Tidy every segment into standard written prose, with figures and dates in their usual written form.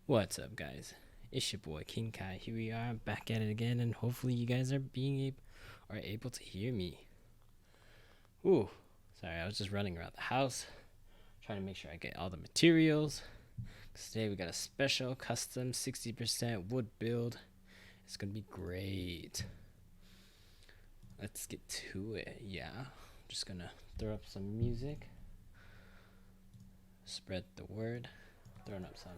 What's up, guys? It's your boy King Kai. Here we are, back at it again, and hopefully you guys are able to hear me. Ooh, sorry, I was just running around the house, trying to make sure I get all the materials. Today we got a special custom 60% wood build. It's gonna be great. Let's get to it. Yeah, I'm just gonna throw up some music, spread the word, throwing up some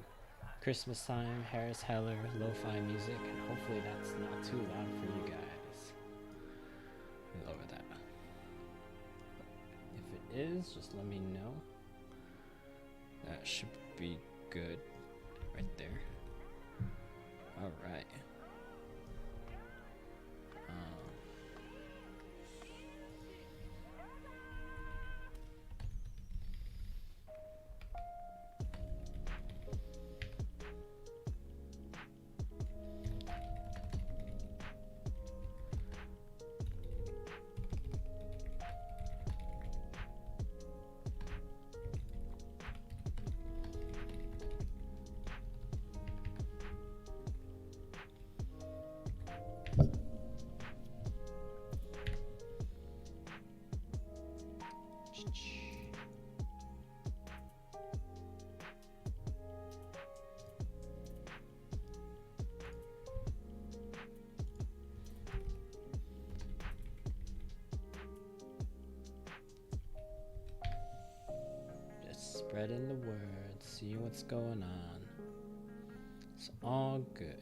Christmas time, Harris Heller, lo-fi music, and hopefully that's not too loud for you guys. Lower that. If it is, just let me know. That should be good right there. Alright. Spreading the word, see what's going on. It's all good.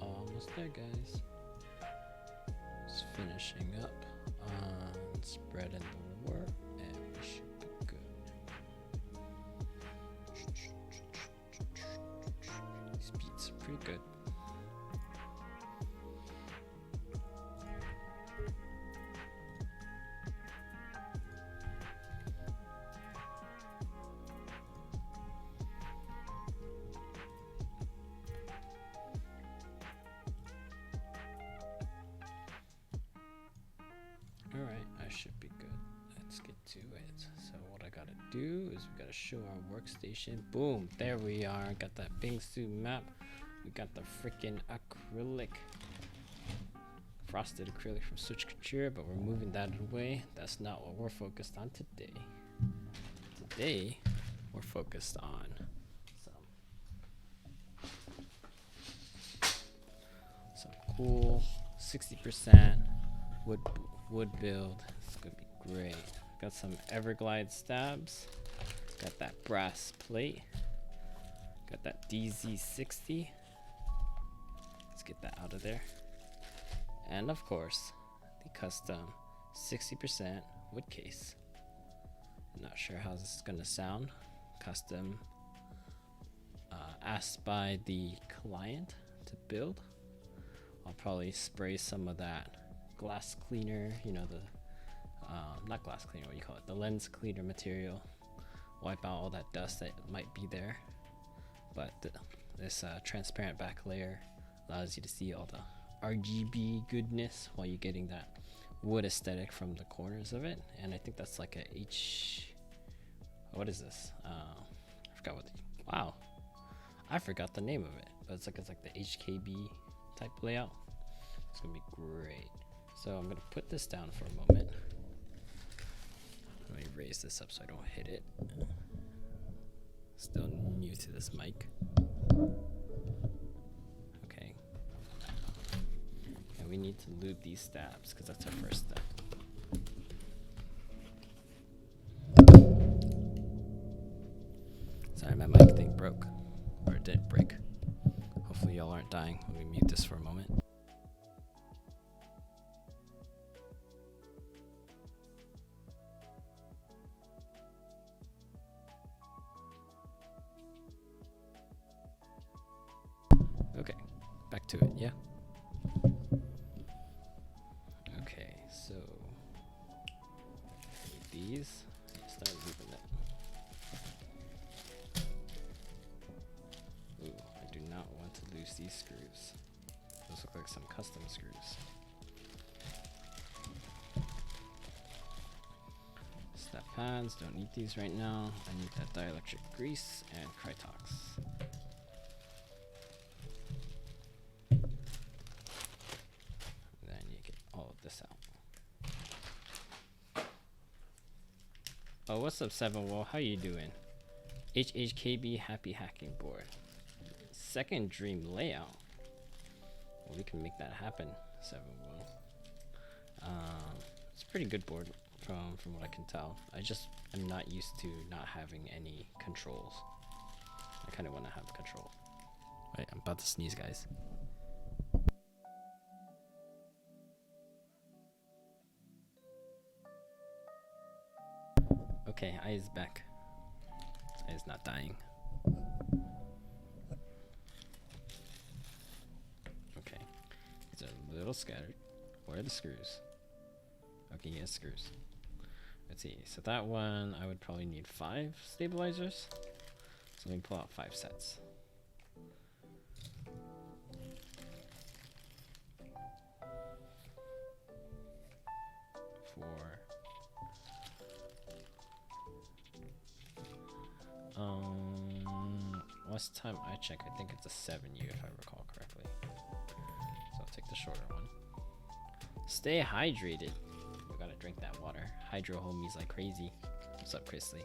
Almost there, guys. Finishing up on spreading the word, and we should be good. These beats are pretty good. Alright, I should be good. Let's get to it. So what I gotta do is we gotta show our workstation. Boom, there we are. Got that Bingsu map. We got the freaking acrylic, frosted acrylic from Switch Couture, but we're moving that away. That's not what we're focused on today. Today, we're focused on some cool 60% wood build. It's gonna be great. Got some Everglide stabs. Got that brass plate. Got that DZ60. Let's get that out of there. And of course, the custom 60% wood case. Not sure how this is gonna sound. Custom asked by the client to build. I'll probably spray some of that glass cleaner, you know, the not glass cleaner, what do you call it, the lens cleaner material, wipe out all that dust that might be there. But this transparent back layer allows you to see all the RGB goodness while you're getting that wood aesthetic from the corners of it. And I think that's like a what is this, I forgot what wow, I forgot the name of it, but it's like the HKB type layout. It's gonna be great. So I'm gonna put this down for a moment. Let me raise this up so I don't hit it. Still new to this mic. Okay. And we need to lube these stabs because that's our first step. Sorry, my mic thing broke. Or it didn't break. Hopefully y'all aren't dying. Let me mute this for a moment. Okay, back to it, yeah? Okay, so these. Start looping it. Ooh, I do not want to lose these screws. Those look like some custom screws. Step pads, don't need these right now. I need that dielectric grease and Krytox. Then you get all of this out. Oh, what's up, 7 Wall? How you doing? HHKB happy hacking board. Second dream layout. Well, we can make that happen, 7 Wall. It's a pretty good board from what I can tell. I just am not used to not having any controls. I kind of want to have control. Wait, I'm about to sneeze, guys. Okay, eye is back. Eye is not dying. Okay, these are a little scattered. Where are the screws? Okay, yes, screws. Let's see. So that one, I would probably need 5 stabilizers. So let me pull out 5 sets. Last time I checked, I think it's a 7U if I recall correctly. So I'll take the shorter one. Stay hydrated. We gotta drink that water. Hydro homies like crazy. What's up, Chrisley?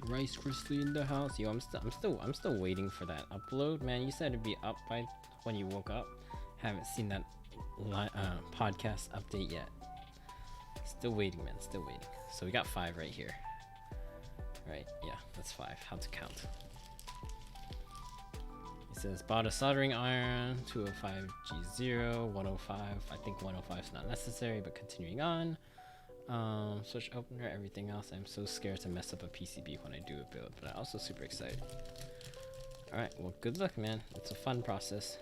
Rice Chrisley in the house. Yo, I'm still waiting for that upload, man. You said it'd be up by when you woke up. Haven't seen that podcast update yet. Still waiting, man. Still waiting. So we got 5 right here. Right? Yeah, that's 5. How to count? It says bought a soldering iron, 205G0, 105. I think 105 is not necessary, but continuing on. Switch opener, everything else. I'm so scared to mess up a PCB when I do a build, but I'm also super excited. Alright, well, good luck, man. It's a fun process.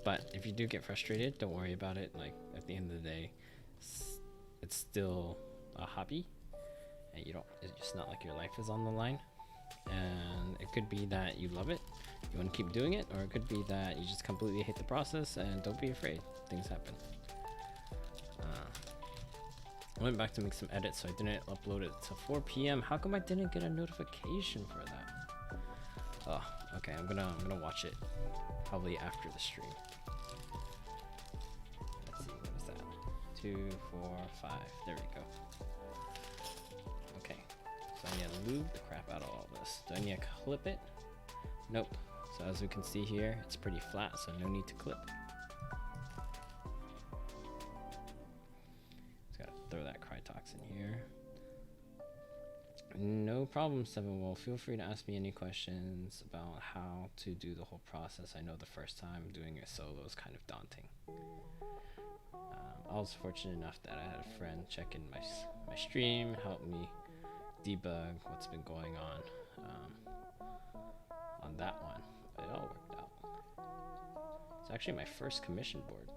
But if you do get frustrated, don't worry about it. Like, at the end of the day, it's still a hobby, and it's just not like your life is on the line. And it could be that you love it, you want to keep doing it, or it could be that you just completely hate the process, and don't be afraid. Things happen. I went back to make some edits, so I didn't upload it till 4 p.m. How come I didn't get a notification for that? Oh, okay, I'm gonna watch it probably after the stream. Let's see, what is that? 2, 4, 5. There we go. Okay, so I need to lube the crap out of all this. Do I need to clip it? Nope. So as we can see here, it's pretty flat, so no need to clip. Just gotta throw that Krytox in here. No problem, 7 Wolf. Feel free to ask me any questions about how to do the whole process. I know the first time doing it solo is kind of daunting. I was fortunate enough that I had a friend check in my stream, help me debug what's been going on that one. But it all worked out. It's actually my first commission board.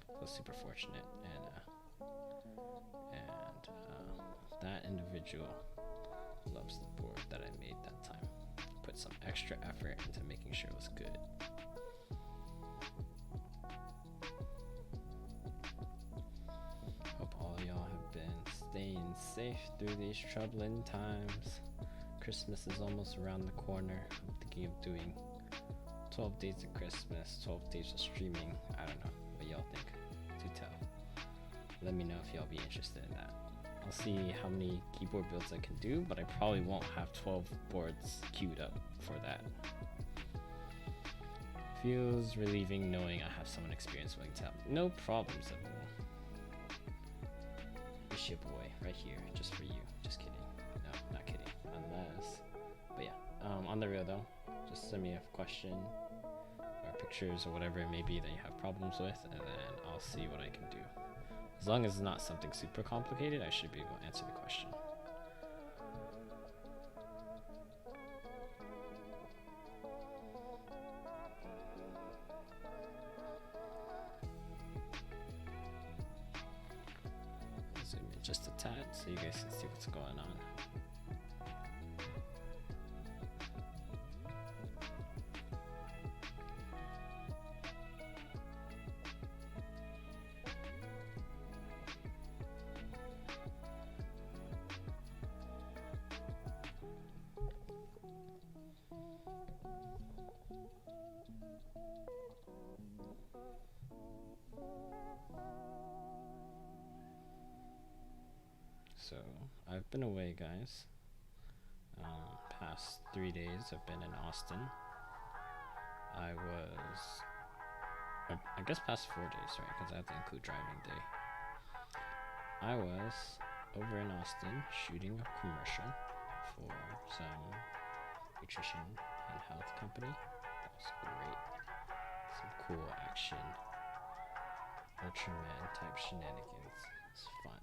So I was super fortunate, and that individual loves the board that I made that time. Put some extra effort into making sure it was good. Hope all y'all have been staying safe through these troubling times. Christmas is almost around the corner. I'm thinking of doing 12 days of Christmas, 12 days of streaming. I don't know what y'all think. Do tell. Let me know if y'all be interested in that. I'll see how many keyboard builds I can do, but I probably won't have 12 boards queued up for that. Feels relieving knowing I have someone experienced willing to help. No problems, everyone. It's your boy right here, just for you. Just kidding. No, not kidding. Unless, but yeah. On the real though, just send me a question or pictures or whatever it may be that you have problems with, and then I'll see what I can do. As long as it's not something super complicated, I should be able to answer the question. just a tad so you guys can see what's going on. So I've been away, guys. Past 3 days I've been in Austin. I guess past 4 days, right? Because I have to include driving day. I was over in Austin shooting a commercial for some nutrition and health company. That was great. Some cool action, Ultraman type shenanigans. It's fun.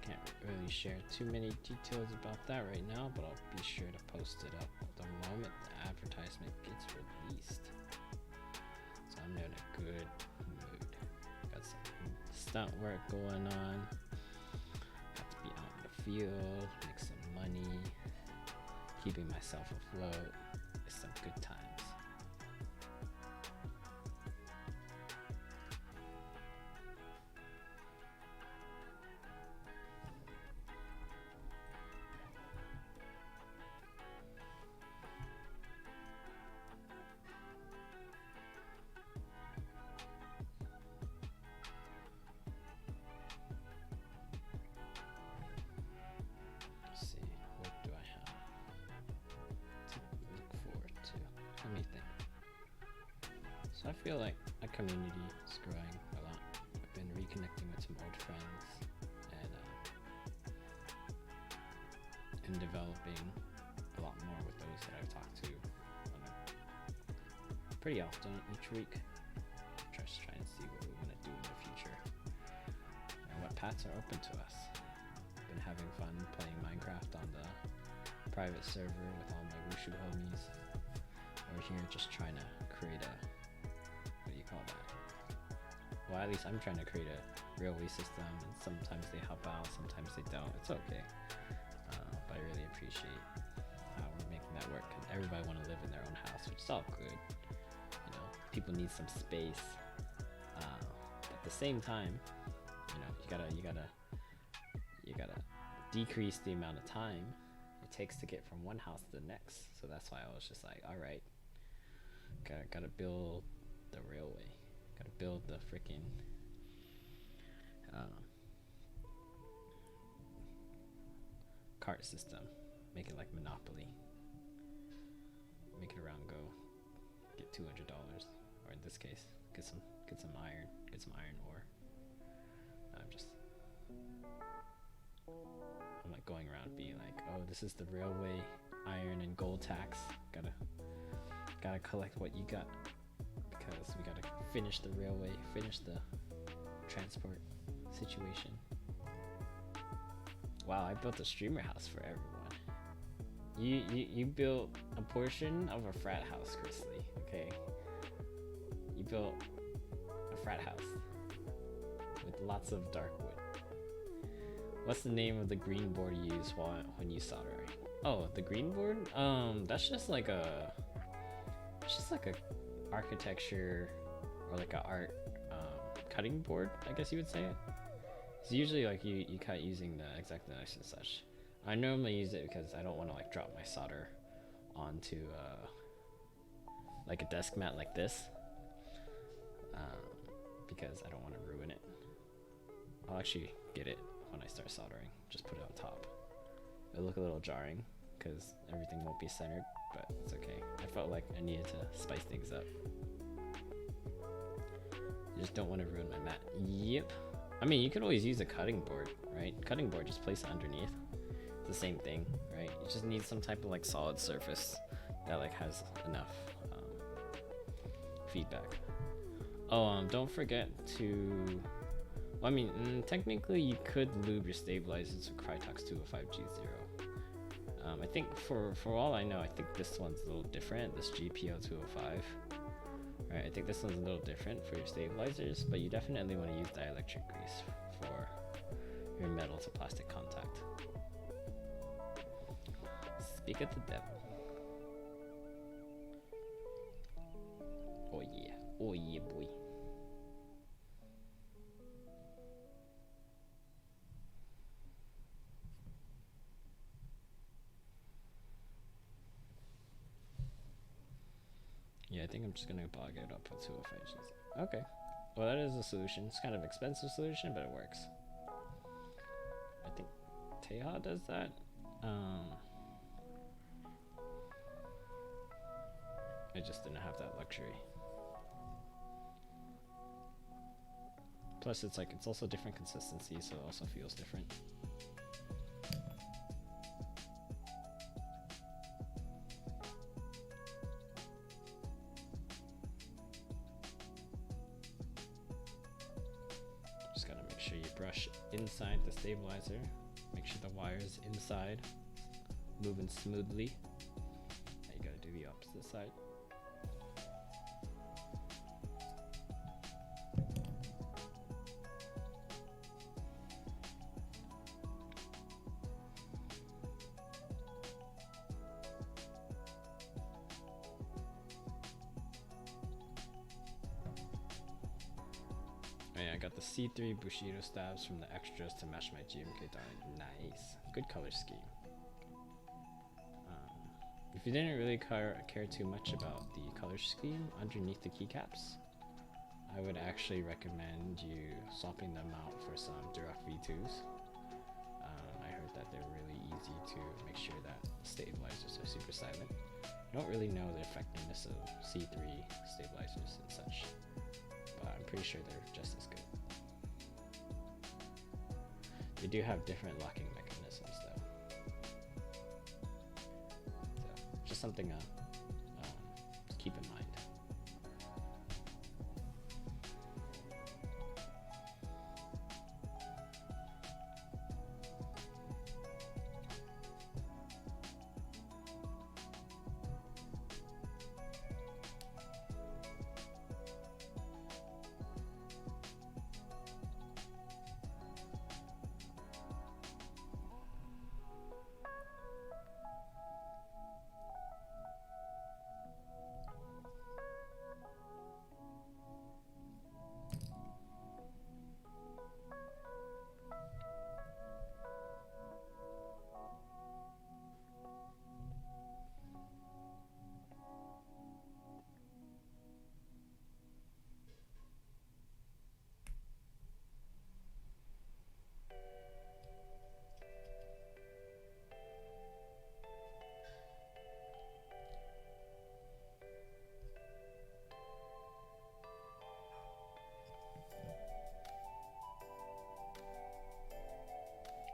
Can't really share too many details about that right now, but I'll be sure to post it up the moment the advertisement gets released. So I'm in a good mood. Got some stunt work going on. Have to be out in the field, make some money, keeping myself afloat. It's some good times. So I feel like a community is growing a lot. I've been reconnecting with some old friends and developing a lot more with those that I've talked to pretty often each week. Just trying to see what we want to do in the future and what paths are open to us. I've been having fun playing Minecraft on the private server with all my Wushu homies. We're here just trying to create a, what do you call that? Well, at least I'm trying to create a railway system, and sometimes they help out, sometimes they don't. It's okay. But I really appreciate how we're making that work, because everybody want to live in their own house, which is all good. You know, people need some space. But at the same time, you know, you gotta decrease the amount of time it takes to get from one house to the next. So that's why I was just like, all right, gotta build the railway, gotta build the freaking cart system, make it like Monopoly, make it around go, get $200, or in this case, get some iron ore. I'm like going around being like, oh, this is the railway iron and gold tax. Gotta collect what you got, because we gotta finish the railway, finish the transport situation. Wow, I built a streamer house for everyone. You built a portion of a frat house, Chrisley. Okay, you built a frat house with lots of dark wood. What's the name of the green board you use when you soldering? Oh, the green board? That's just like a architecture or like a art cutting board, I guess you would say it. It's usually like you cut using the X-Acto knives and such. I normally use it because I don't want to like drop my solder onto like a desk mat like this, because I don't want to ruin it. I'll actually get it when I start soldering. Just put it on top. It'll look a little jarring because everything won't be centered, but it's okay. I felt like I needed to spice things up. I just don't want to ruin my mat. Yep. I mean, you could always use a cutting board, right? Cutting board, just place it underneath. It's the same thing, right? You just need some type of like solid surface that like has enough feedback. Oh, don't forget to, well, I mean, technically you could lube your stabilizers with Krytox 205G0. I think for all I know, I think this one's a little different, this GPO 205. Right, I think this one's a little different for your stabilizers, but you definitely want to use dielectric grease for your metal to plastic contact. Speak of the devil. Oh yeah. Oh yeah, boy. Yeah, I think I'm just gonna bog it up with 205 Gs. Okay. Well, that is a solution. It's kind of an expensive solution, but it works. I think Teha does that. I just didn't have that luxury. Plus, it's also different consistency, so it also feels different. Just gotta make sure you brush inside the stabilizer. Make sure the wire's inside, moving smoothly. Now you gotta do the opposite side. I got the C3 Bushido stabs from the extras to match my GMK die. Nice. Good color scheme. If you didn't really care too much about the color scheme underneath the keycaps, I would actually recommend you swapping them out for some Duroc V2s. I heard that they're really easy to make sure that stabilizers are super silent. I don't really know the effectiveness of C3 stabilizers and such, but I'm pretty sure they're just as good. They do have different locking mechanisms though. So, just something to keep in mind.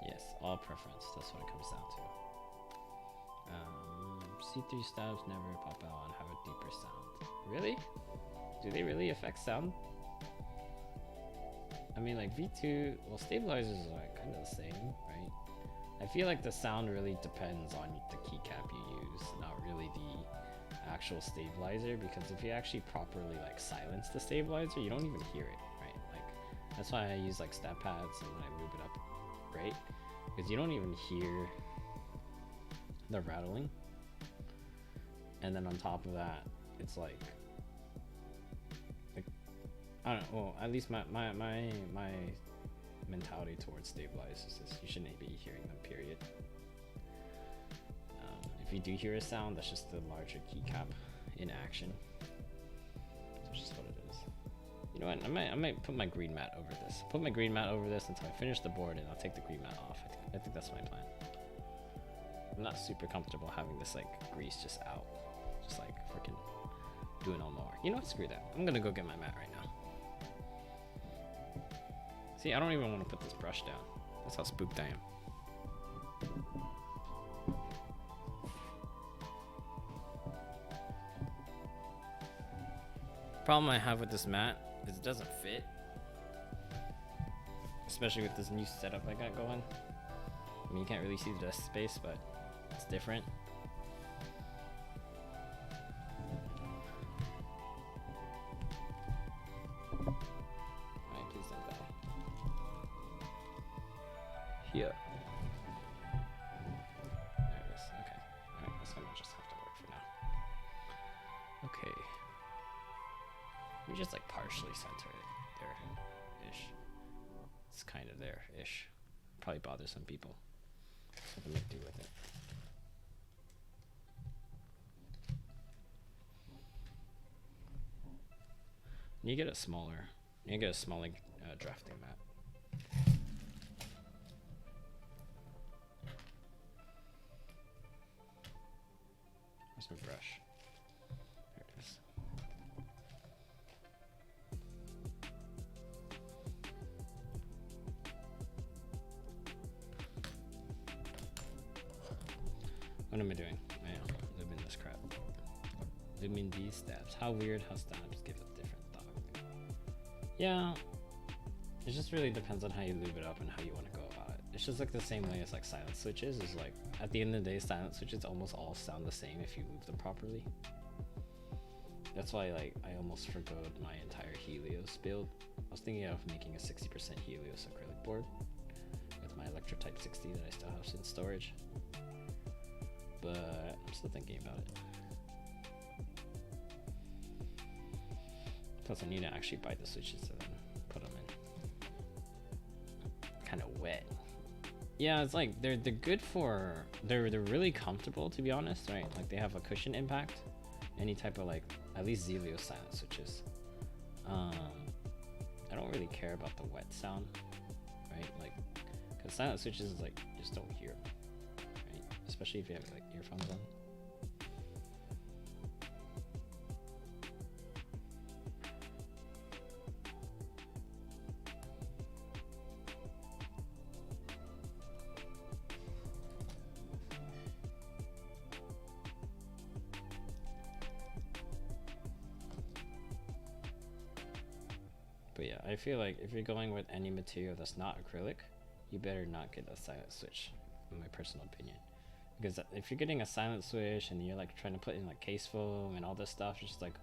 Yes, all preference, that's what it comes down to. C3 stabs never pop out and have a deeper sound. Really? Do they really affect sound? I mean, like V2, well, stabilizers are like kind of the same, right? I feel like the sound really depends on the keycap you use, not really the actual stabilizer, because if you actually properly like silence the stabilizer, you don't even hear it, right? Like, that's why I use like stab pads and when I lube it up, right? Because you don't even hear the rattling. And then on top of that, it's like I don't know, well, at least my mentality towards stabilizers is you shouldn't be hearing them, period. If you do hear a sound, that's just the larger keycap in action. That's just what it is. You know what, I might put my green mat over this. Put my green mat over this until I finish the board, and I'll take the green mat off. I think that's my plan. I'm not super comfortable having this like grease just out. Just like freaking doing all my work. You know what, screw that. I'm gonna go get my mat right now. See, I don't even want to put this brush down. That's how spooked I am. Problem I have with this mat is it doesn't fit. Especially with this new setup I got going. I mean, you can't really see the desk space, but it's different. Alright, please don't die. here. There it is. Okay. Alright, that's gonna just have to work for now. Okay. Let me just like partially center it there-ish. It's kind of there-ish. Probably bother some people. So I'm gonna do with it. You get a smaller drafting mat. Where's my brush? There it is. What am I doing? Man, lubing this crap. Lubing these stabs. How weird how stabs give a different thought. Yeah, it just really depends on how you lube it up and how you want to go about it. It's just like the same way as like silent switches. Is like at the end of the day, silent switches almost all sound the same if you lube them properly. That's why like I almost forgoed my entire Helios build. I was thinking of making a 60% Helios acrylic board with my Electrotype 60 that I still have in storage. But I'm still thinking about it. Plus I need to actually buy the switches and then put them in. Kind of wet. Yeah, it's like they're good for they're really comfortable, to be honest, right? Like they have a cushion impact. Any type of like at least Zelio silent switches. I don't really care about the wet sound, right? Like because silent switches is like you just don't hear them, right? Especially if you have like earphones on. But yeah, I feel like if you're going with any material that's not acrylic, you better not get a silent switch, in my personal opinion. Because if you're getting a silent switch and you're like trying to put in like case foam and all this stuff, it's just like,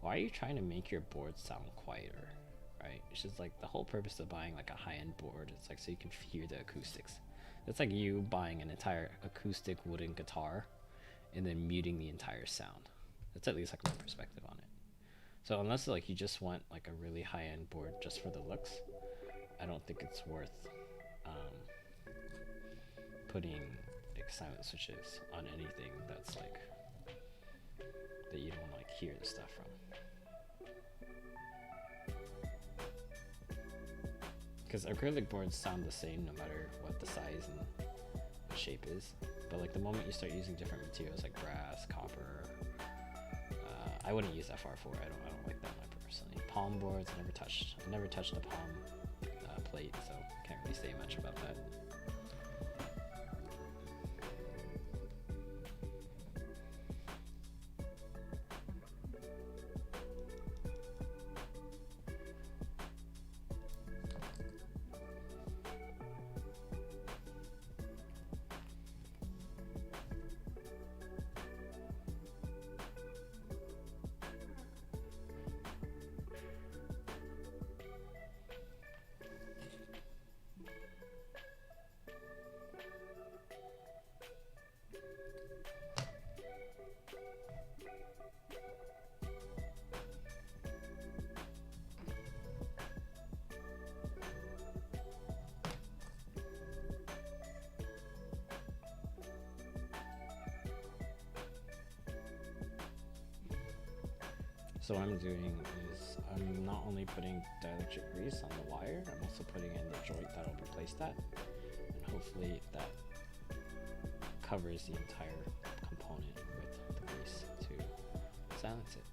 why are you trying to make your board sound quieter, right? It's just like the whole purpose of buying like a high-end board, it's like so you can hear the acoustics. It's like you buying an entire acoustic wooden guitar and then muting the entire sound. That's at least like my perspective on it. So unless like you just want like a really high-end board just for the looks, I don't think it's worth putting like silent switches on anything that's like that you don't like hear the stuff from. Because acrylic boards sound the same no matter what the size and the shape is, but like the moment you start using different materials like brass, copper, I wouldn't use FR4. I don't like that one personally. Palm boards, I never touched a palm plate, so can't really say much about that. So what I'm doing is I'm not only putting dielectric grease on the wire, I'm also putting in the joint that'll replace that, and hopefully that covers the entire component with the grease to silence it.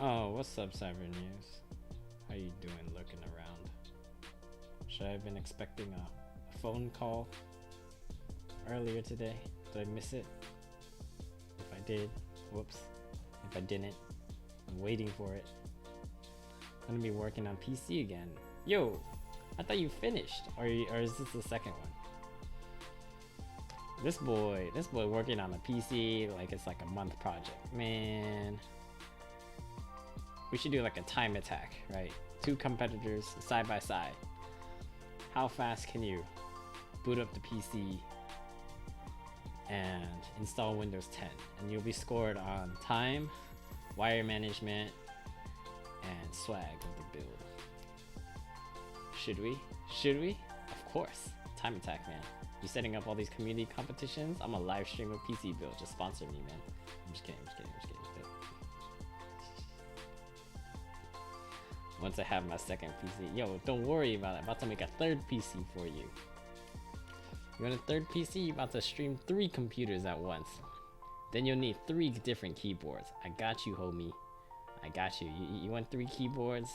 Oh, what's up, Cyber News? How you doing looking around? Should I have been expecting a phone call earlier today? Did I miss it? If I did, whoops. If I didn't, I'm waiting for it. I'm gonna be working on PC again. Yo, I thought you finished. Or is this the second one? This boy working on a PC like it's like a month project. Man. We should do like a time attack, right? 2 competitors side by side. How fast can you boot up the PC and install Windows 10? And you'll be scored on time, wire management, and swag of the build. Should we? Should we? Of course. Time attack, man. You setting up all these community competitions? I'm a live stream of PC build. Just sponsor me, man. I'm just kidding. Once I have my second PC, yo, don't worry about it. I'm about to make a 3rd PC for you. You want a 3rd PC? You're about to stream 3 computers at once. Then you'll need 3 different keyboards. I got you, homie. I got you. You want 3 keyboards?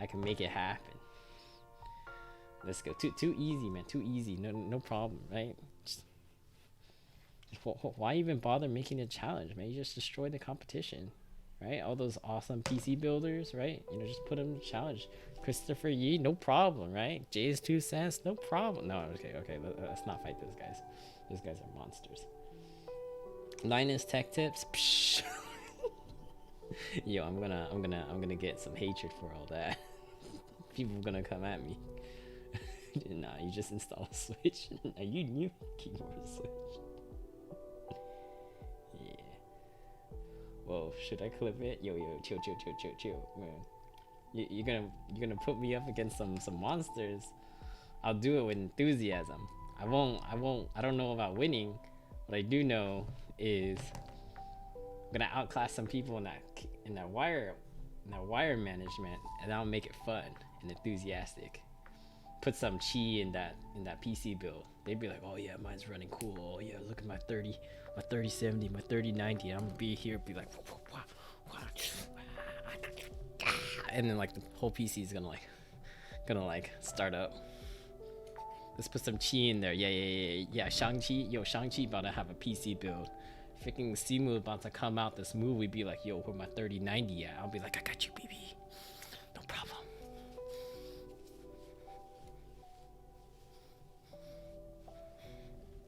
I can make it happen. Let's go. Too easy, man. Too easy. No problem, right? Why even bother making a challenge, man? You just destroy the competition. Right, all those awesome PC builders, right? You know, just put them in challenge. Christopher Yee, no problem, right? Jay's 2 cents, no problem. No, okay, let's not fight those guys. Those guys are monsters. Linus Tech Tips, psh. Yo, I'm gonna get some hatred for all that. People are gonna come at me. Nah, you just install a switch. Are you new? Keyboard switch. Whoa, should I clip it? Yo, chill, man. You're gonna put me up against some monsters. I'll do it with enthusiasm. I don't know about winning. What I do know is I'm gonna outclass some people in that wire management, and I'll make it fun and enthusiastic. Put some chi in that PC build. They'd be like, oh yeah, mine's running cool. Oh yeah, look at my 3070, my 3090. I'm gonna be here, be like, and then like the whole PC is gonna start up. Let's put some chi in there. Yeah. Shang-Chi about to have a PC build. Freaking Simu about to come out this movie, be like, yo, where my 3090 at? I'll be like, I got you, baby. No problem.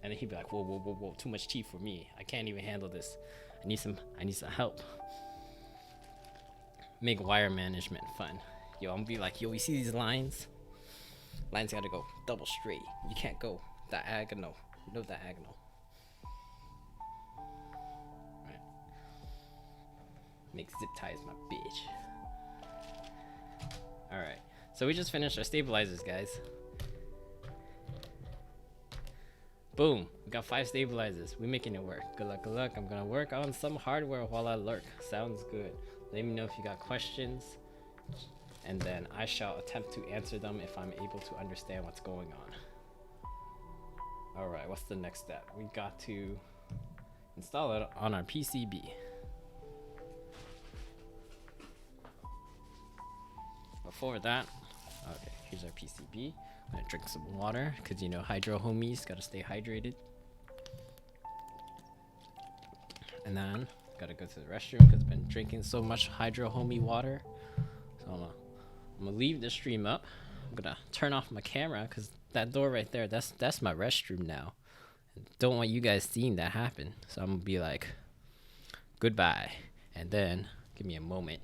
And then he'd be like, whoa, too much chi for me. I can't even handle this. I need some help. Make wire management fun. Yo, I'm gonna be like, yo, you see these lines? Lines gotta go double straight. You can't go diagonal. No diagonal. Right. Make zip ties my bitch. Alright. So we just finished our stabilizers, guys. Boom, we got 5 stabilizers. We're making it work. Good luck. I'm gonna work on some hardware while I lurk. Sounds good. Let me know if you got questions, and then I shall attempt to answer them if I'm able to understand what's going on. Alright, what's the next step? We got to install it on our PCB. Before that, okay, here's our PCB. I'm gonna drink some water, because you know, hydro homies gotta stay hydrated. And then gotta go to the restroom because I've been drinking so much hydro homie water. So I'm gonna leave the stream up. I'm gonna turn off my camera because that door right there, that's my restroom now. And don't want you guys seeing that happen. So I'm gonna be like, goodbye, and then give me a moment.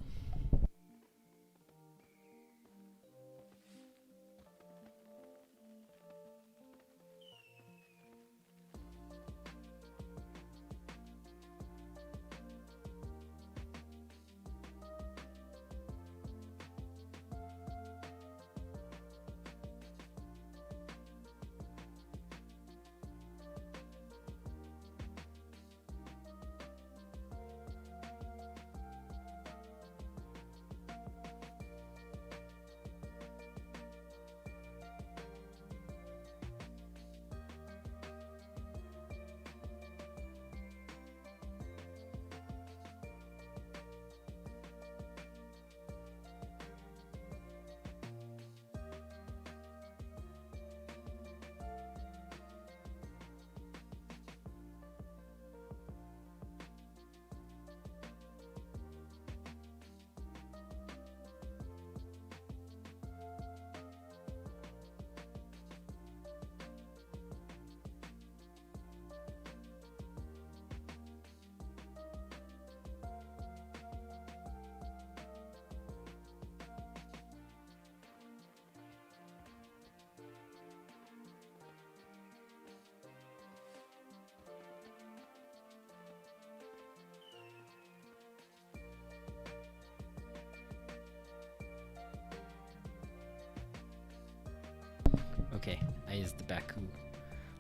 Okay, I used the Baku.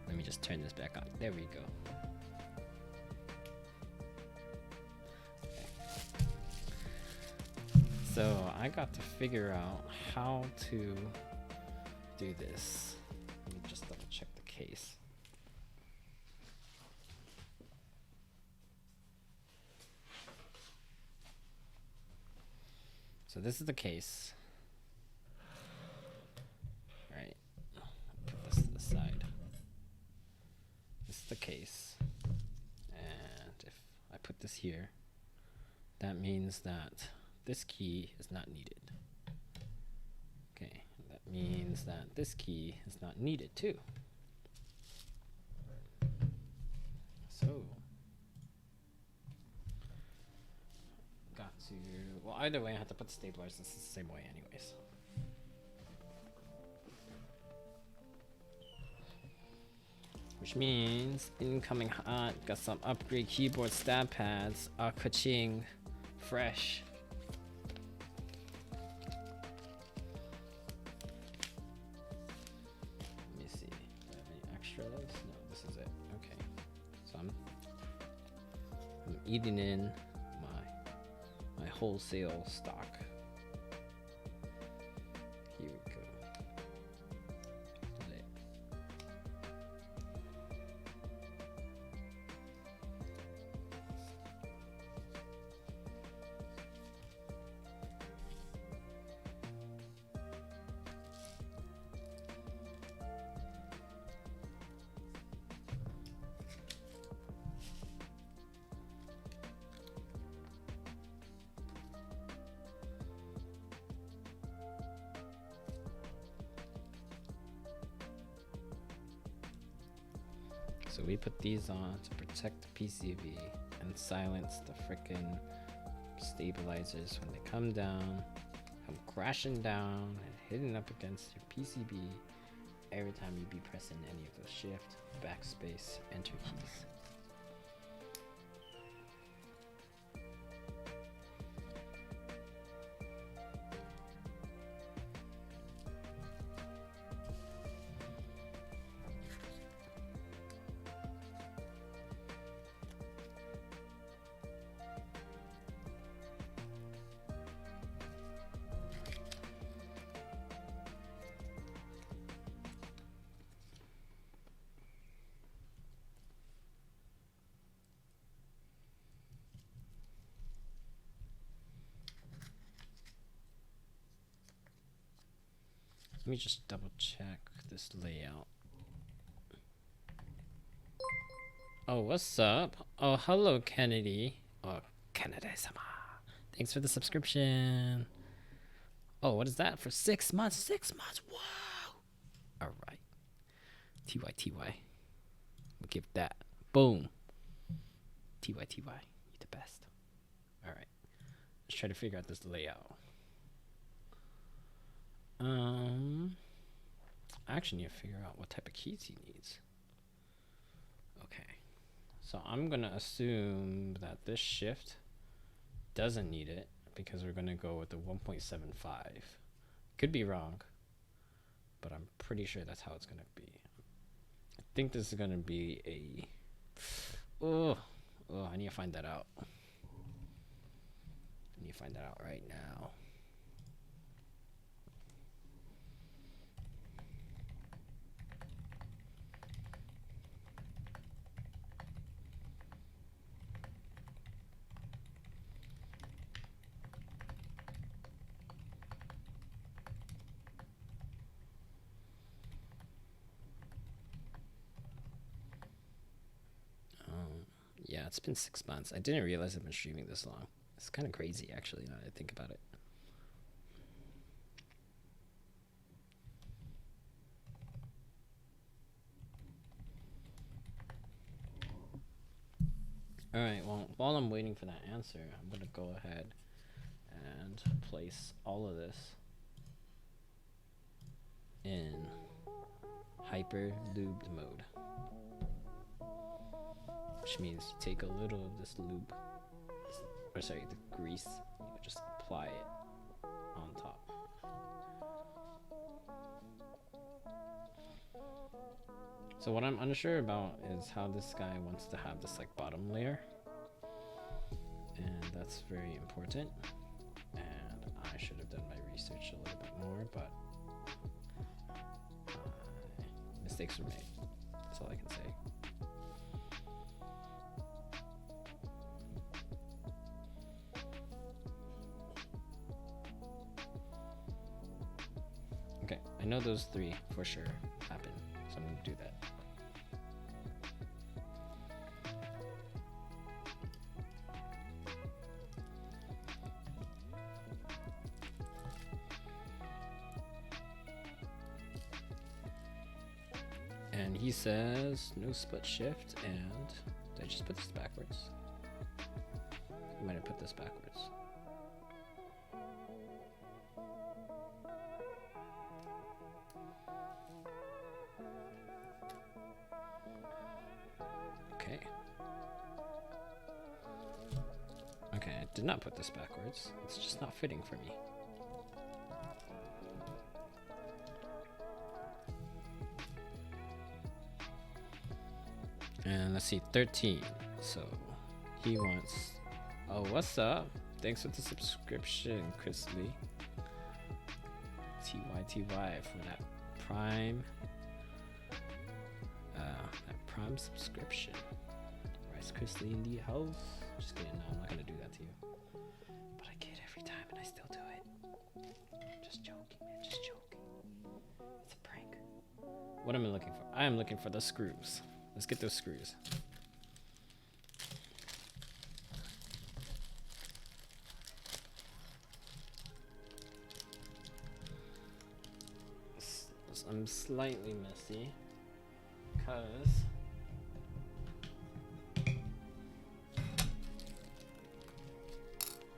Let me just turn this back on. There we go. So I got to figure out how to do this. Let me just double check the case. So this is the case. Right. Put this to the side. This is the case. And if I put this here, that means that this key is not needed. Okay, that means that this key is not needed too. So, got to, well, either way I have to put the stabilizers the same way anyways. Which means incoming hot, got some upgrade keyboard stab pads, ka-ching, fresh. Eating in my wholesale stock. Here we go. So we put these on to protect the PCB and silence the frickin' stabilizers when they come down, come crashing down and hitting up against your PCB every time you be pressing any of those shift, backspace, enter keys. Let me just double check this layout. Oh, what's up? Oh, hello, Kennedy. Oh, Kennedy-sama. Thanks for the subscription. Oh, what is that? For 6 months? 6 months? Wow. All right. TY. We'll give that. Boom. TY. You're the best. All right. Let's try to figure out this layout. I actually need to figure out what type of keys he needs. Okay, so I'm gonna assume that this shift doesn't need it because we're gonna go with the 1.75. Could be wrong, but I'm pretty sure that's how it's gonna be. I think this is gonna be a, oh, I need to find that out. I need to find that out right now. Yeah, it's been 6 months. I didn't realize I've been streaming this long. It's kind of crazy, actually, now that I think about it. All right, well, while I'm waiting for that answer, I'm going to go ahead and place all of this in hyper lubed mode. Which means you take a little of this lube, or sorry, the grease, you just apply it on top. So what I'm unsure about is how this guy wants to have this like bottom layer, and that's very important, and I should have done my research a little bit more, but mistakes were made. That's all I can say. Okay, I know those three for sure happen, so I'm gonna do that. And he says no split shift, and did I just put this backwards? I might have put this backwards. Okay. Okay, I did not put this backwards. It's just not fitting for me. And let's see, 13. So he wants, oh, what's up? Thanks for the subscription, Chris Lee. TYTY for that Prime, subscription. Rice Chris Lee in the house. Just kidding, no, I'm not gonna do that to you. But I get it every time and I still do it. Just joking, man, just joking. It's a prank. What am I looking for? I am looking for the screws. Let's get those screws. I'm slightly messy because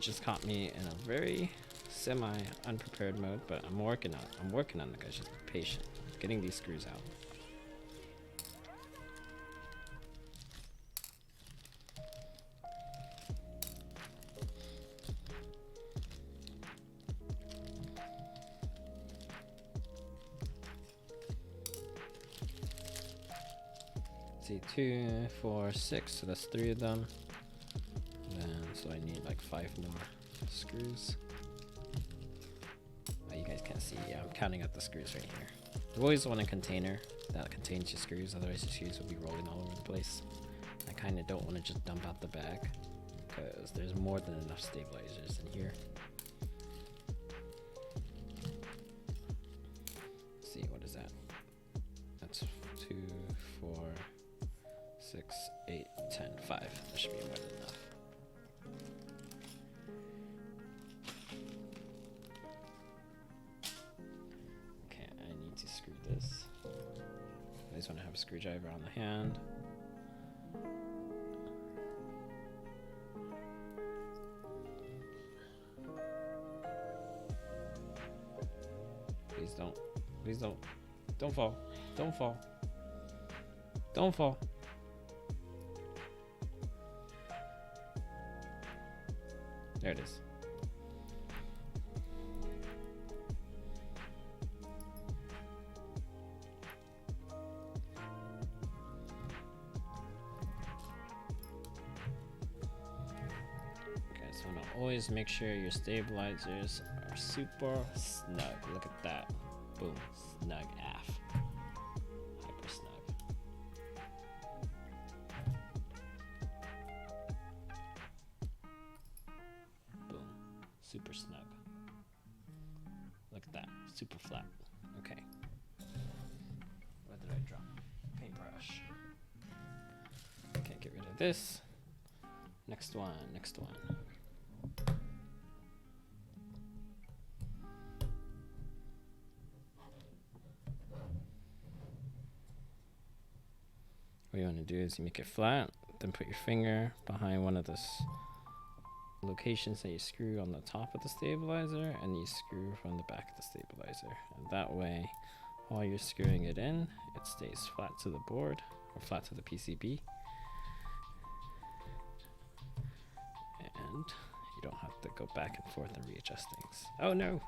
just caught me in a very semi unprepared mode, but I'm working on it, guys. Just be patient. Getting these screws out. See, 2, 4, 6, so that's 3 of them. Then, so I need like 5 more screws. Oh, you guys can't see. Yeah, I'm counting out the screws right here. You always want a container that contains your screws, otherwise your screws will be rolling all over the place. I kind of don't want to just dump out the bag because there's more than enough stabilizers in here. Let's see, what is that? That's 2, 4, 6, 8, 10, 5. That should be more than enough. Okay, I need to screw this. I just want to have a screwdriver on the hand. Please don't. Please don't. Don't fall. Don't fall. Don't fall. There it is. Okay, so I want to always make sure your stabilizers are super snug. Look at that. Boom. Snug AF. Hyper snug. Boom. Super snug. Look at that. Super flat. Okay. What did I drop? Paintbrush. Okay, get rid of this. Next one. Next one. What you want to do is you make it flat, then put your finger behind one of the locations that you screw on the top of the stabilizer, and you screw from the back of the stabilizer. And that way, while you're screwing it in, it stays flat to the board, or flat to the PCB. And you don't have to go back and forth and readjust things. Oh no!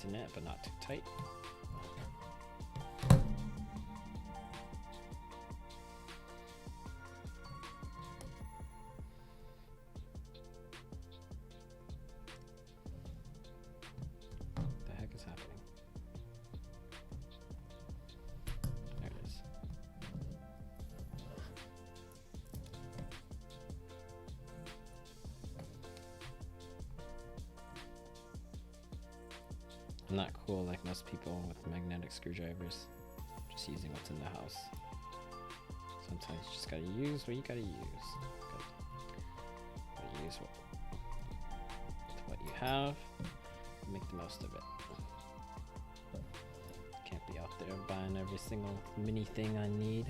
tighten it, but not too tight. What the heck is happening? There it is. I'm not cool like most people with magnetic screwdrivers, just using what's in the house. Sometimes you just gotta use what you gotta use. Gotta use what you have, make the most of it. Can't be out there buying every single mini thing I need.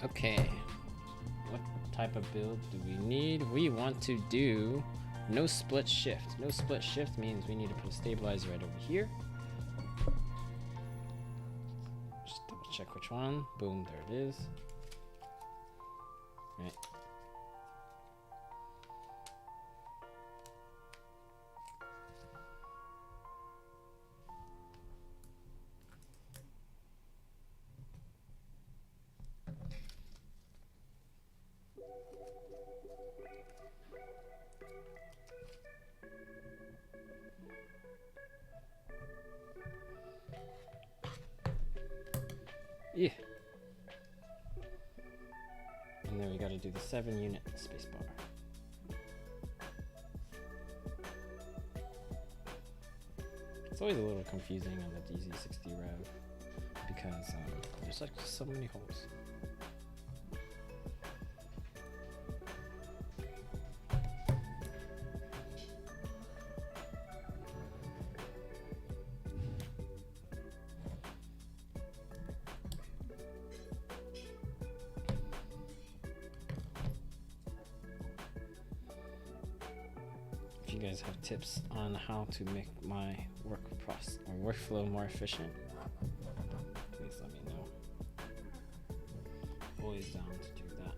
Okay, what type of build do we need? We want to do no split shift. No split shift means we need to put a stabilizer right over here. Just double check which one. Boom, there it is. Right. Yeah. And then we got to do the 7-unit spacebar. It's always a little confusing on the DZ60 Rev because there's like so many holes. If you guys have tips on how to make my workflow more efficient, please let me know. Always down to do that.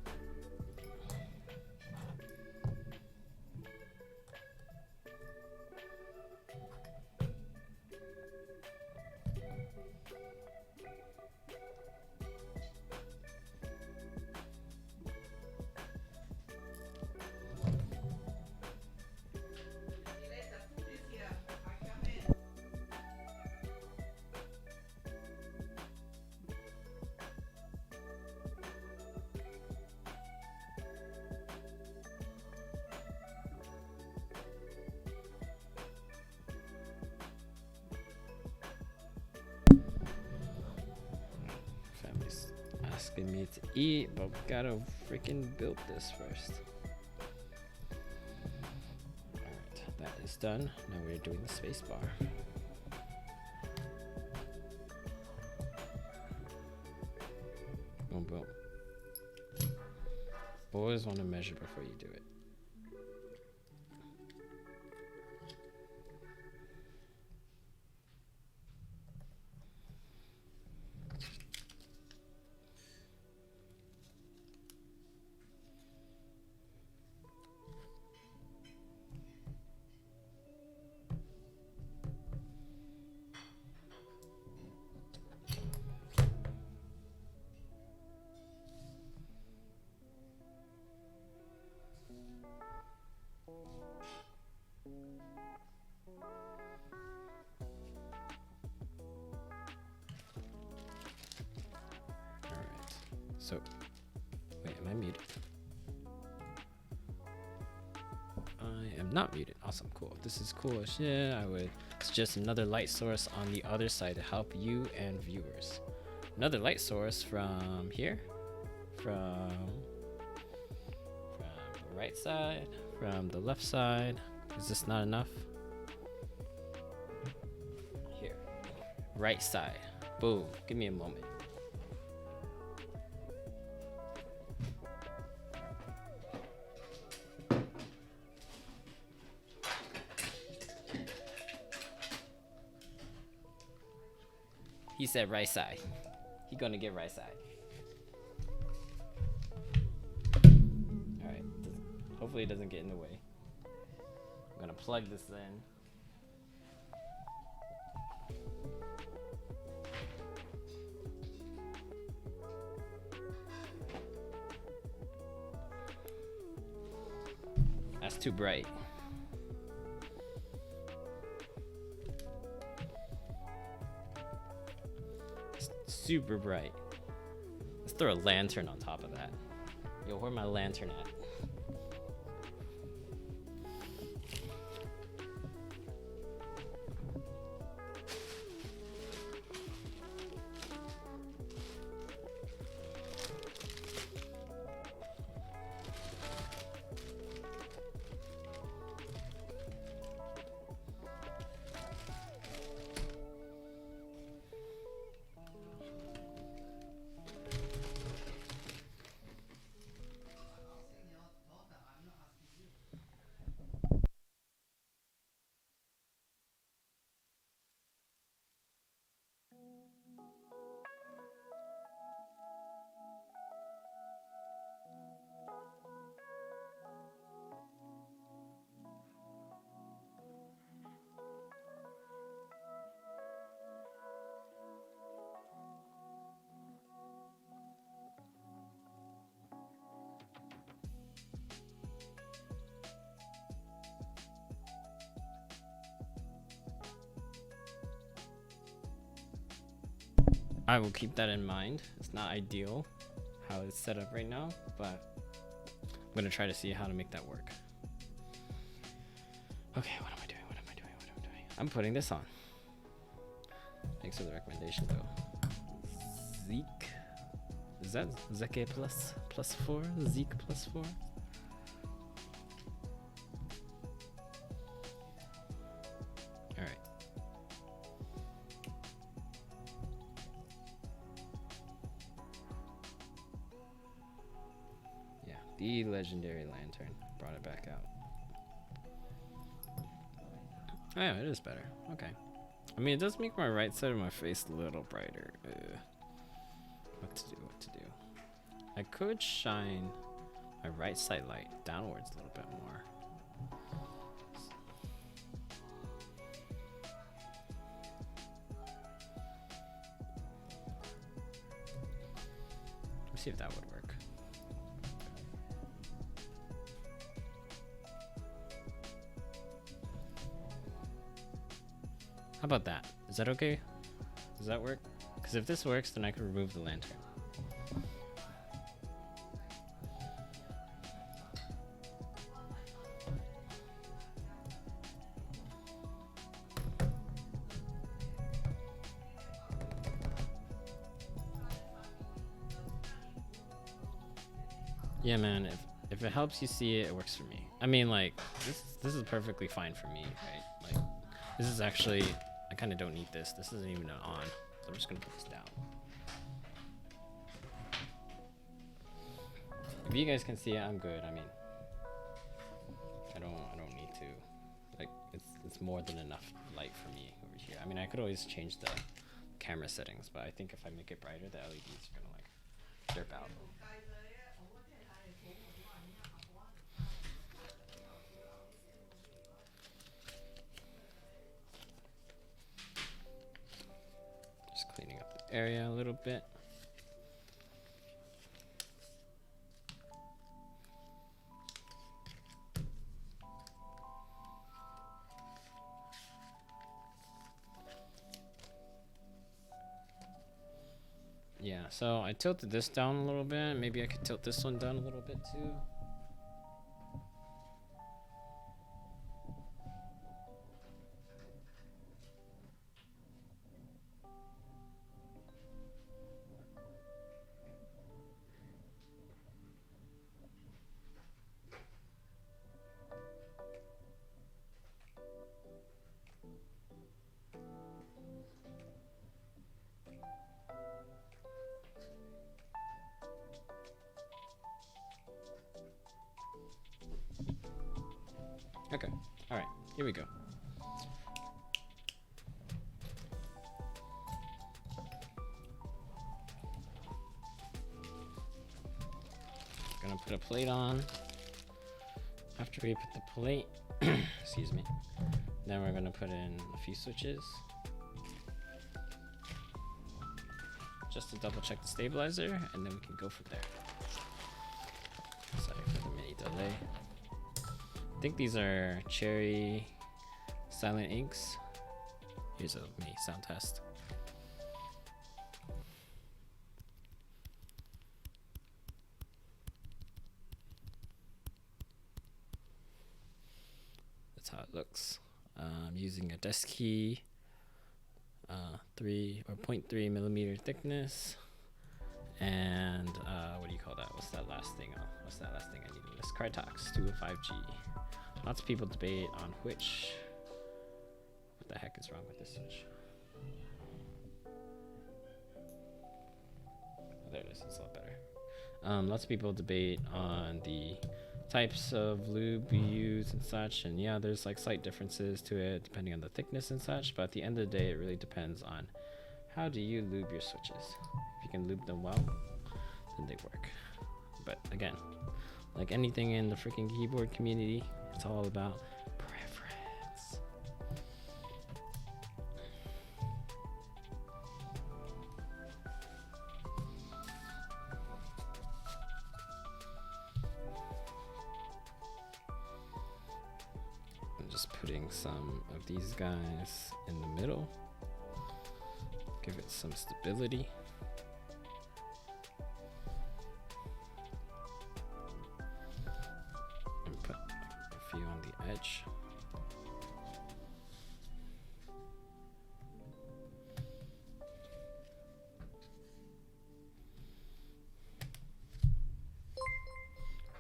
Asking me to eat, but we gotta freaking build this first. Alright, that is done. Now we're doing the space bar. Boom, boom. Always want to measure before you do it. So, wait, am I muted? I am not muted. Awesome, cool. This is cool as shit. I would suggest another light source on the other side to help you and viewers. Another light source from here, from the right side, from the left side. Is this not enough? Here, right side. Boom. Give me a moment. He said right side. He gonna get right side. Alright. Hopefully it doesn't get in the way. I'm gonna plug this in. That's too bright. It's super bright. Let's throw a lantern on top of that. Yo, where my lantern at? I will keep that in mind. It's not ideal how it's set up right now, but I'm gonna try to see how to make that work. Okay, what am I doing? What am I doing? What am I doing? I'm putting this on. Thanks for the recommendation though. Zeke. Is that Zeke plus 4? Zeke plus 4? Alright. Yeah, the legendary lantern. Brought it back out. Oh yeah, it is better. Okay. I mean, it does make my right side of my face a little brighter. What to do, what to do. I could shine my right side light downwards a little bit more. Let's see if that would work. How about that? Is that okay? Does that work? Because if this works, then I can remove the lantern. Yeah, man, if it helps you see it, it works for me. I mean, like, this is perfectly fine for me, right? Like, this is actually, I kind of don't need this. This isn't even on, so I'm just gonna put this down. If you guys can see it, I'm good. I mean, I don't need to. Like, it's more than enough light for me over here. I mean, I could always change the camera settings, but I think if I make it brighter, the LEDs are gonna like derp out. Just cleaning up the area a little bit. Yeah, so I tilted this down a little bit. Maybe I could tilt this one down a little bit too. Okay, all right, here we go. gonna put a plate on. After we put the plate, excuse me, then we're gonna put in a few switches just to double check the stabilizer, and then we can go from there. Sorry for the mini delay. I think these are cherry silent inks. Here's a mini sound test. That's how it looks. I'm using a Deskeys 0.3 millimeter thickness, and what do you call that? What's that last thing? What's that last thing I need in this? Krytox 205G. Lots of people debate on which. What the heck is wrong with this switch? Oh, there it is. It's a lot better. Lots of people debate on the types of lube you use and such, and yeah, there's like slight differences to it depending on the thickness and such, but at the end of the day, it really depends on how do you lube your switches. If you can lube them well, then they work. But again, like anything in the freaking keyboard community, it's all about preference. I'm just putting some of these guys in the middle. Give it some stability. And put a few on the edge.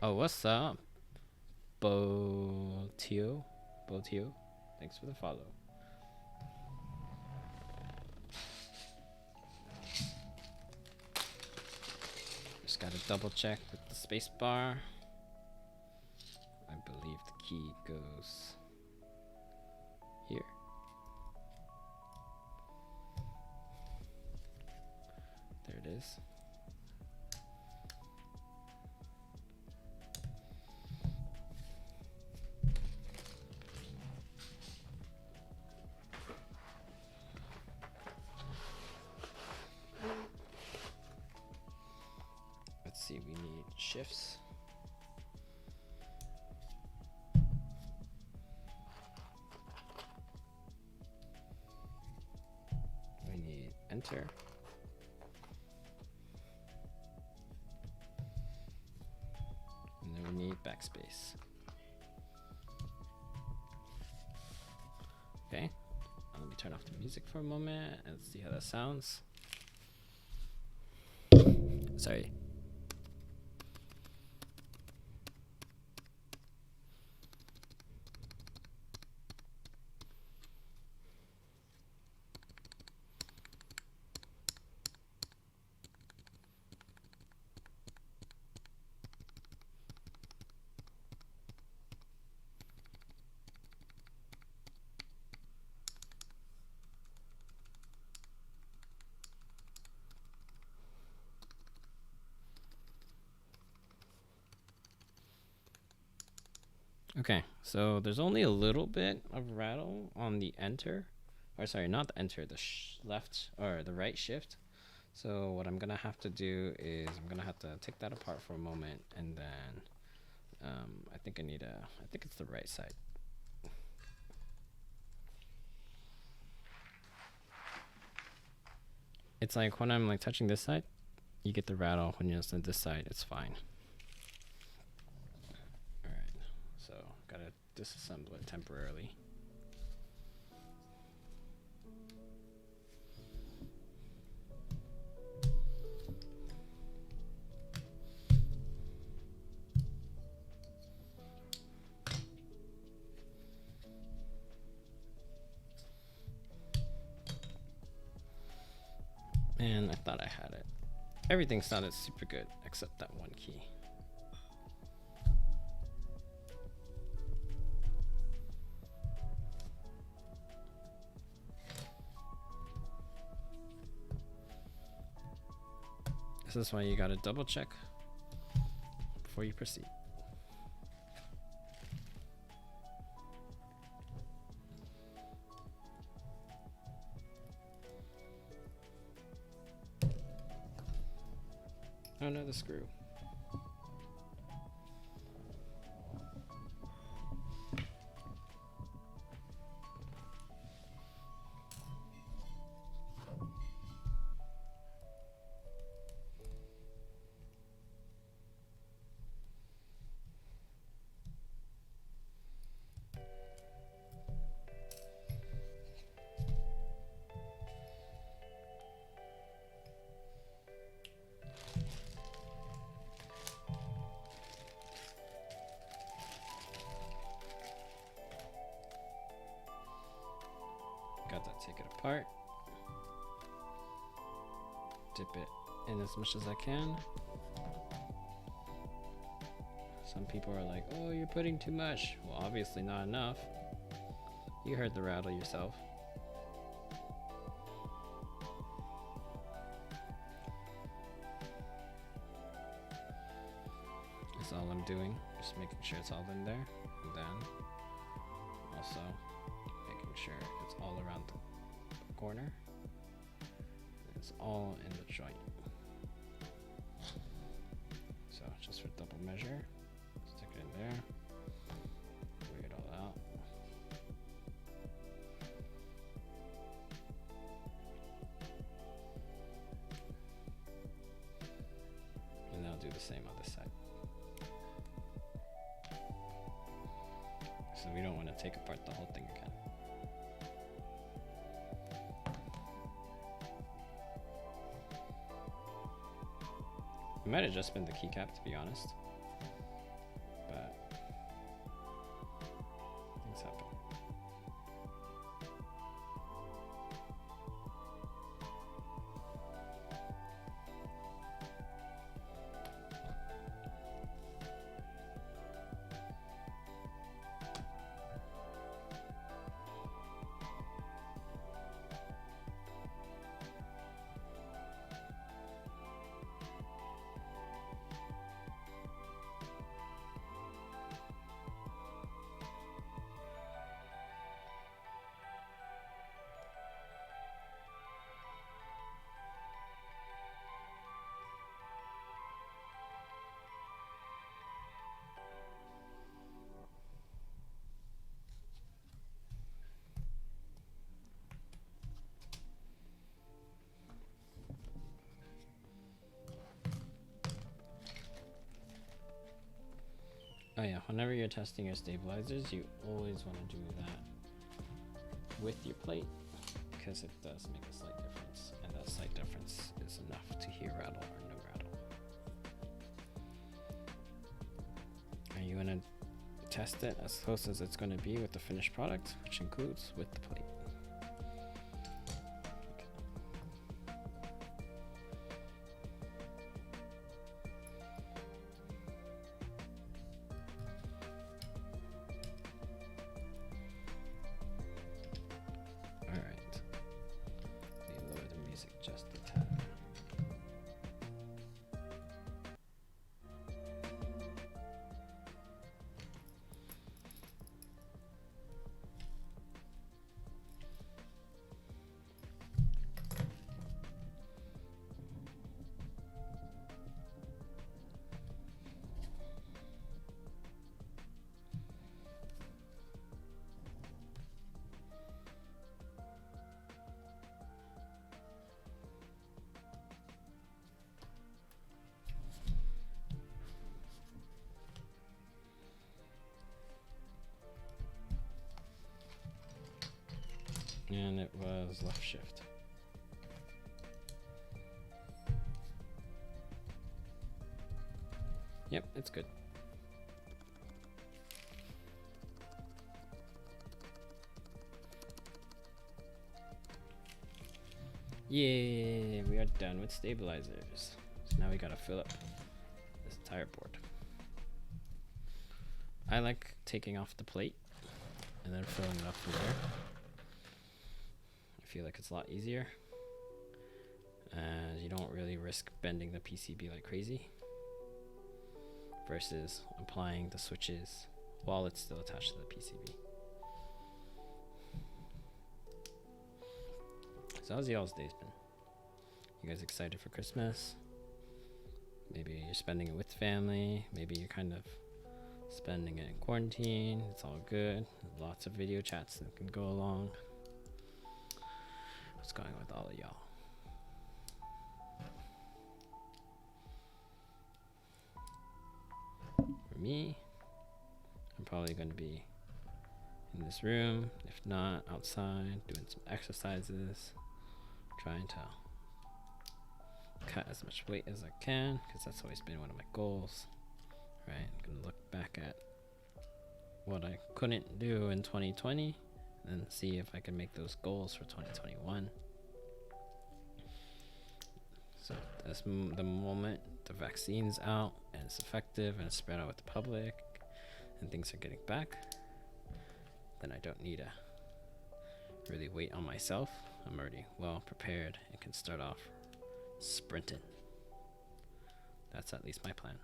Oh, what's up? Botio? Thanks for the follow. Just gotta double check with the space bar. I believe the key goes here. There it is. Let's see, we need shifts. We need enter. And then we need backspace. Okay, let me turn off the music for a moment and see how that sounds. Sorry. Okay, so there's only a little bit of rattle on the enter, or sorry, not the enter, the left or the right shift. So what I'm gonna have to do is I'm gonna have to take that apart for a moment, and then I think it's the right side. It's like when I'm like touching this side, you get the rattle. When you're on this side, it's fine. So gotta disassemble it temporarily. Man, I thought I had it. Everything sounded super good except that one key. This is why you gotta double check before you proceed. Oh no, the screw. Got that, take it apart. Dip it in as much as I can. Some people are like, oh, you're putting too much. Well, obviously not enough. You heard the rattle yourself. That's all I'm doing. Just making sure it's all in there. And then also making sure it's all around the corner. It's all in the joint. So just for double measure, stick it in there, weigh it all out. And I'll do the same on this side. So we don't want to take apart the whole thing again. It might have just been the keycap, to be honest, but things happen. Oh yeah, whenever you're testing your stabilizers, you always want to do that with your plate, because it does make a slight difference, and that slight difference is enough to hear rattle or no rattle. And you want to test it as close as it's going to be with the finished product, which includes with the plate. And it was left shift. Yep, it's good. Yeah, we are done with stabilizers. So now we gotta fill up this entire board. I like taking off the plate and then filling it up from there. I feel like it's a lot easier, and you don't really risk bending the PCB like crazy. versus applying the switches while it's still attached to the PCB. So how's y'all's days been? You guys excited for Christmas? Maybe you're spending it with family. Maybe you're kind of spending it in quarantine. It's all good. Lots of video chats that can go along. What's going on with all of y'all? For me, I'm probably going to be in this room, if not outside, doing some exercises, trying to cut as much weight as I can, because that's always been one of my goals. Right, I'm gonna look back at what I couldn't do in 2020 and see if I can make those goals for 2021. So that's the moment the vaccine's out and it's effective and it's spread out with the public and things are getting back, then I don't need to really wait on myself. I'm already well prepared and can start off sprinting. That's at least my plan.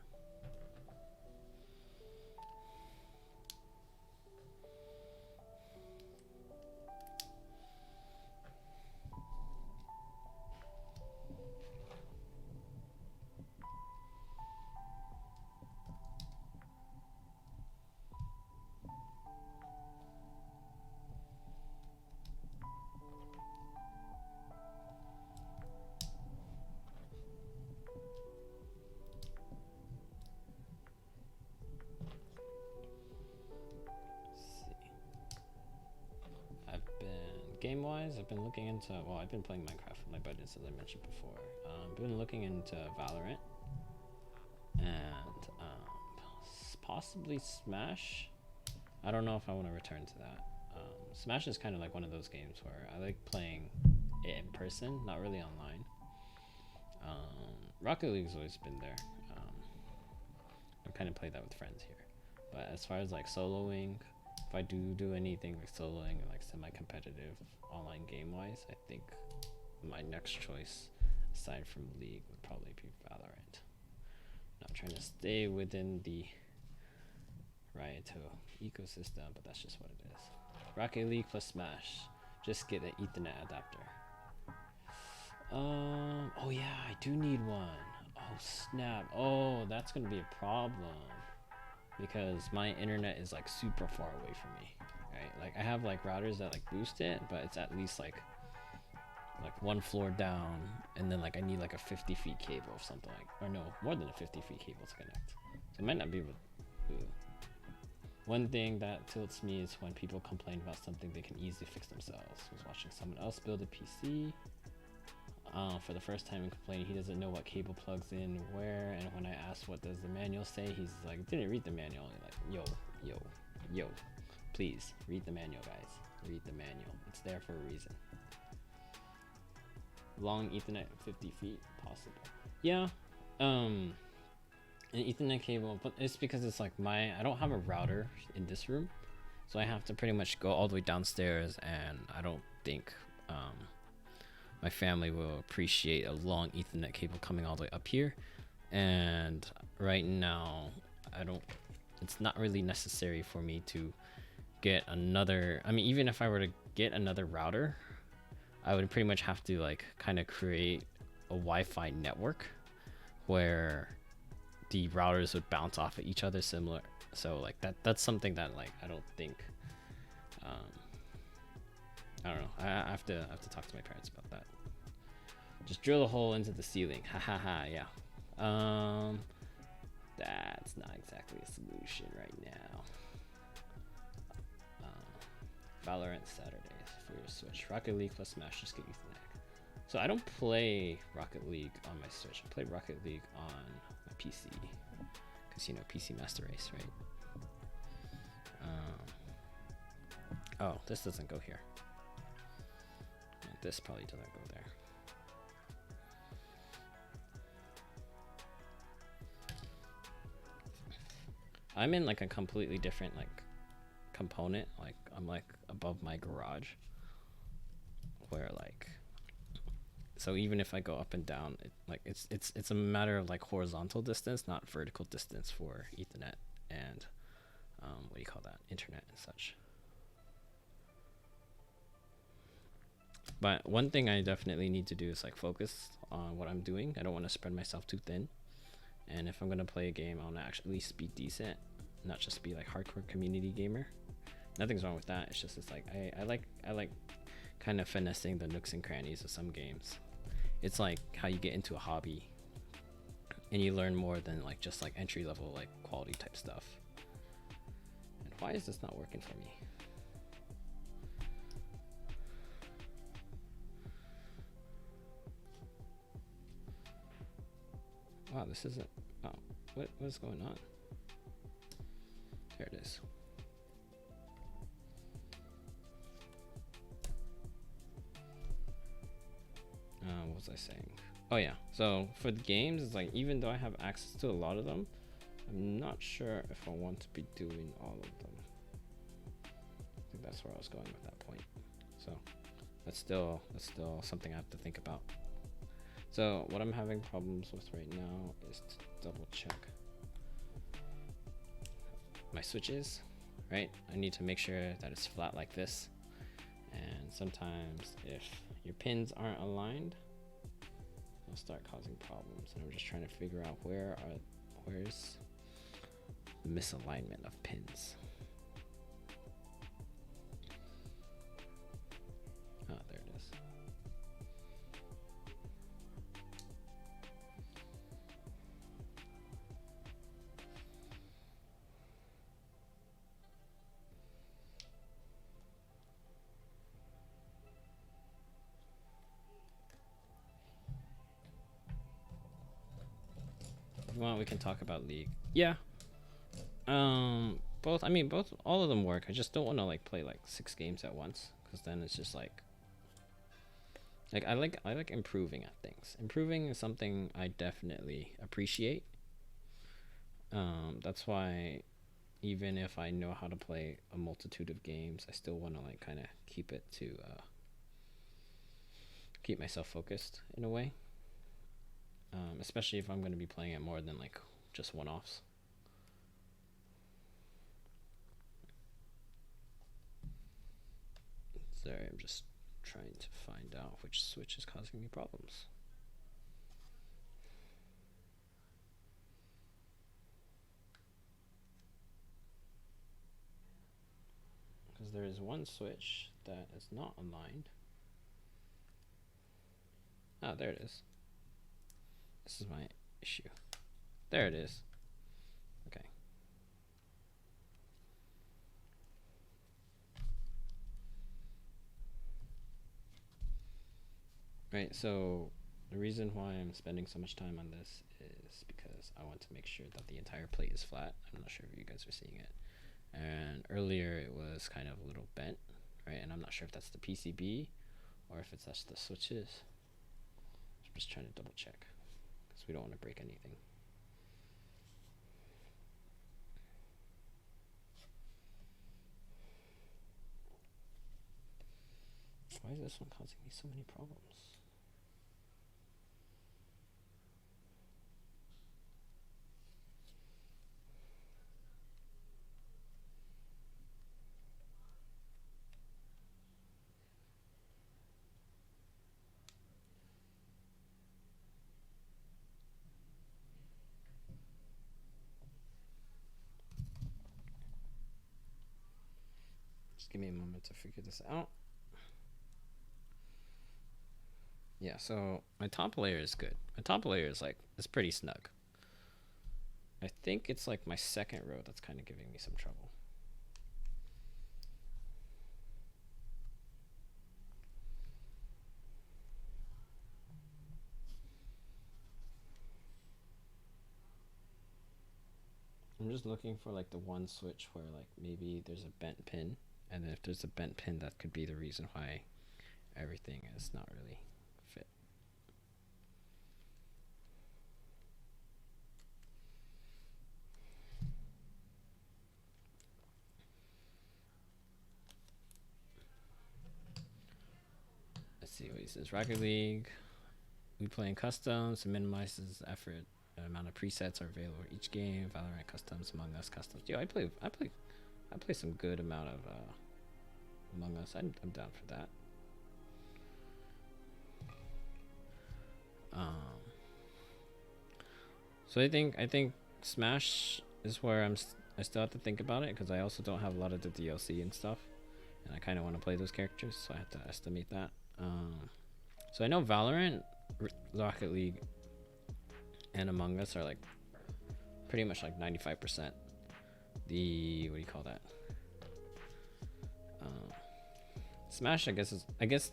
Game-wise, I've been looking into, well, I've been playing Minecraft with my buddies, as I mentioned before. I've been looking into Valorant and possibly Smash. I don't know if I want to return to that. Smash is kind of like one of those games where I like playing it in person, not really online. Rocket League's always been there. I've kind of played that with friends here. But as far as like soloing, if I do anything like soloing or like semi-competitive online game-wise, I think my next choice aside from League would probably be Valorant. Not trying to stay within the Rioto ecosystem, but that's just what it is. Rocket League plus Smash. Just get an Ethernet adapter. Oh yeah, I do need one. Oh snap. Oh, that's gonna be a problem because my internet is like super far away from me. Right? Like I have like routers that like boost it, but it's at least like one floor down, and then like I need like a 50 feet cable or something like, or no, more than a 50 feet cable to connect. So it might not be able to. One thing that tilts me is when people complain about something they can easily fix themselves. I was watching someone else build a PC for the first time and complaining he doesn't know what cable plugs in where, and when I asked what does the manual say, he's like, didn't read the manual. Like, yo, please read the manual, guys. Read the manual. It's there for a reason. Long Ethernet 50 feet possible. Yeah, an Ethernet cable, but it's because it's like I don't have a router in this room, so I have to pretty much go all the way downstairs, and I don't think my family will appreciate a long Ethernet cable coming all the way up here. And right now it's not really necessary for me to get another, I mean, even if I were to get another router, I would pretty much have to like kind of create a Wi-Fi network where the routers would bounce off of each other similar. So like that's something that like I don't think I don't know. I have to talk to my parents about that. Just drill a hole into the ceiling. Ha ha ha, yeah. That's not exactly a solution right now. Valorant Saturdays for your Switch. Rocket League plus Smash, just get Ethernet. So I don't play Rocket League on my Switch. I play Rocket League on my PC. Because, you know, PC Master Race, right? Oh, this doesn't go here. This probably doesn't go there. I'm in like a completely different like component. Like I'm like above my garage, where like So even if I go up and down, it's a matter of like horizontal distance, not vertical distance for Ethernet and what do you call that, internet and such. But one thing I definitely need to do is like focus on what I'm doing. I don't want to spread myself too thin. And if I'm gonna play a game, I want to actually at least be decent, not just be like hardcore community gamer. Nothing's wrong with that. It's just like I like kind of finessing the nooks and crannies of some games. It's like how you get into a hobby and you learn more than like just like entry level like quality type stuff. And why is this not working for me? Wow, this isn't. Oh, what is going on? There it is. What was I saying? Oh yeah, so for the games, it's like even though I have access to a lot of them, I'm not sure if I want to be doing all of them. I think that's where I was going with that point. So that's still something I have to think about. So what I'm having problems with right now is to double check my switches, right? I need to make sure that it's flat like this. And sometimes if your pins aren't aligned, it'll start causing problems. And I'm just trying to figure out where's the misalignment of pins. Oh, there it is. If you want, we can talk about League. Yeah. All of them work. I just don't want to like play like 6 games at once, because then it's just like I like improving at things. Improving is something I definitely appreciate. That's why even if I know how to play a multitude of games, I still want to like kind of keep it to keep myself focused in a way. Especially if I'm going to be playing it more than like just one-offs. Sorry, I'm just trying to find out which switch is causing me problems. Because there is one switch that is not aligned. Ah, there it is. This is my issue. There it is. Okay. Right, so the reason why I'm spending so much time on this is because I want to make sure that the entire plate is flat. I'm not sure if you guys are seeing it. And earlier it was kind of a little bent, right? And I'm not sure if that's the PCB or if it's just the switches. I'm just trying to double check because we don't want to break anything. Why is this one causing me so many problems? Just give me a moment to figure this out. Yeah, so my top layer is good. My top layer is like, it's pretty snug. I think it's like my second row that's kind of giving me some trouble. I'm just looking for like the one switch where like maybe there's a bent pin, and then if there's a bent pin, that could be the reason why everything is not really fit. Let's see what he says. Rocket League. we play in customs. It minimizes the effort. The amount of presets are available for each game. Valorant customs, Among Us customs. Yo, I play some good amount of Among Us. I'm down for that. So I think Smash is where I still have to think about it, because I also don't have a lot of the DLC and stuff, and I kind of want to play those characters, so I have to estimate that. So I know Valorant, Rocket League, and Among Us are like pretty much like 95%. The what do you call that? Smash, I guess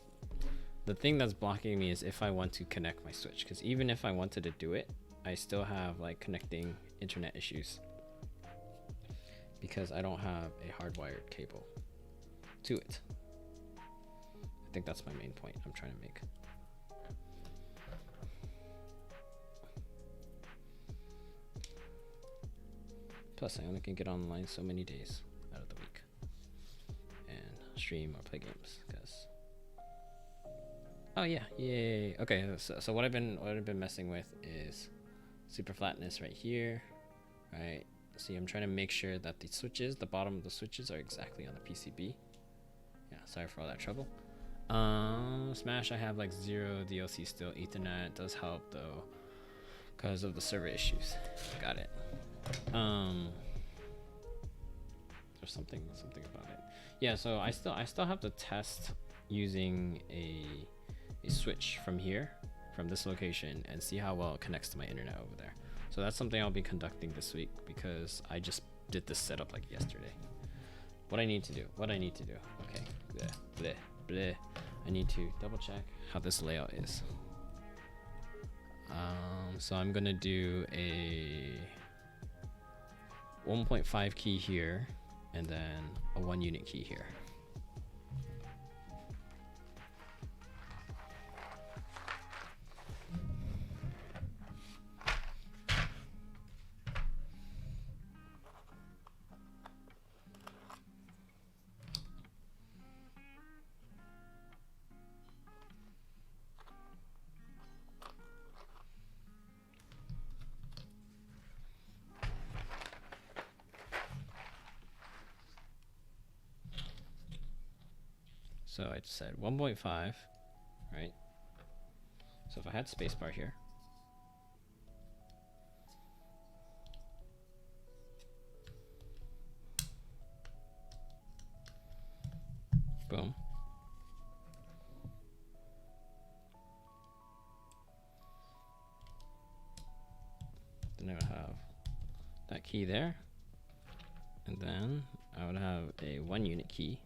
the thing that's blocking me is if I want to connect my Switch, because even if I wanted to do it, I still have like connecting internet issues because I don't have a hardwired cable to it. I think that's my main point I'm trying to make. Plus, I only can get online so many days out of the week and stream or play games. Cause oh yeah, yay! Okay, so what I've been messing with is super flatness right here, right? See, I'm trying to make sure that the switches, the bottom of the switches, are exactly on the PCB. Yeah, sorry for all that trouble. Smash, I have like 0 DLC still. Ethernet does help though, because of the server issues. Got it. There's something about it. Yeah, so I still have to test using a switch from here, from this location, and see how well it connects to my internet over there. So that's something I'll be conducting this week, because I just did this setup like yesterday. What I need to do. Okay, bleh, bleh, bleh. I need to double check how this layout is. So I'm gonna do a 1.5 key here, and then a 1 unit key here. So I just said 1.5, right? So if I had spacebar here, boom. Then I would have that key there, and then I would have a 1 unit key.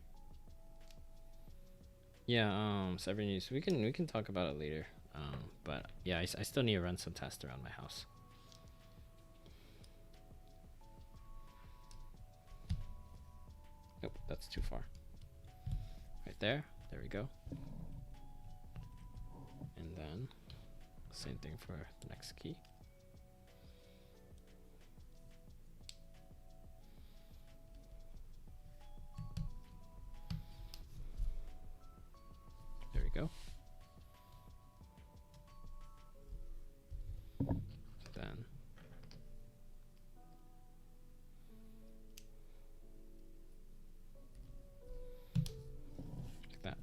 Yeah, server news. We can talk about it later. But yeah, I still need to run some tests around my house. Nope, that's too far. Right there. There we go. And then same thing for the next key. Go. Then like that.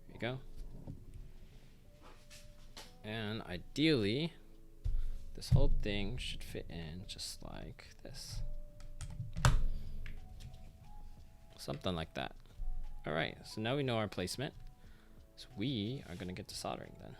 There you go. And ideally, this whole thing should fit in just like this. Something like that. All right, so now we know our placement. So we are gonna get to soldering then.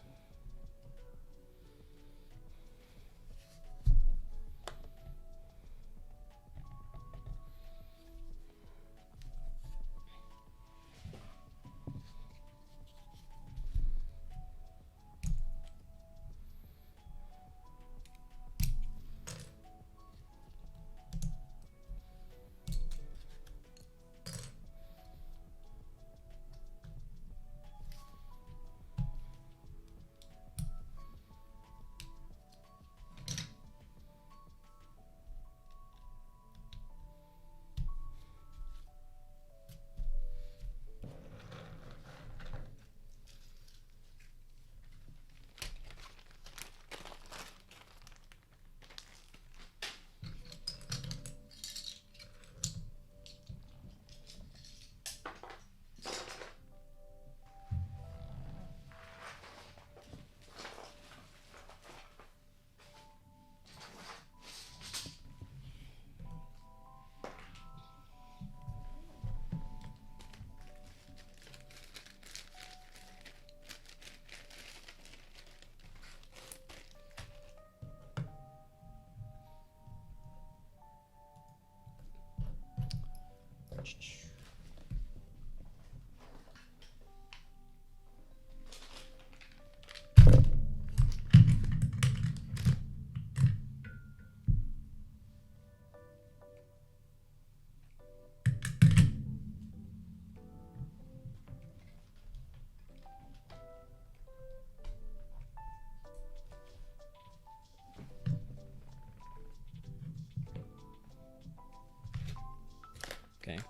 Okay.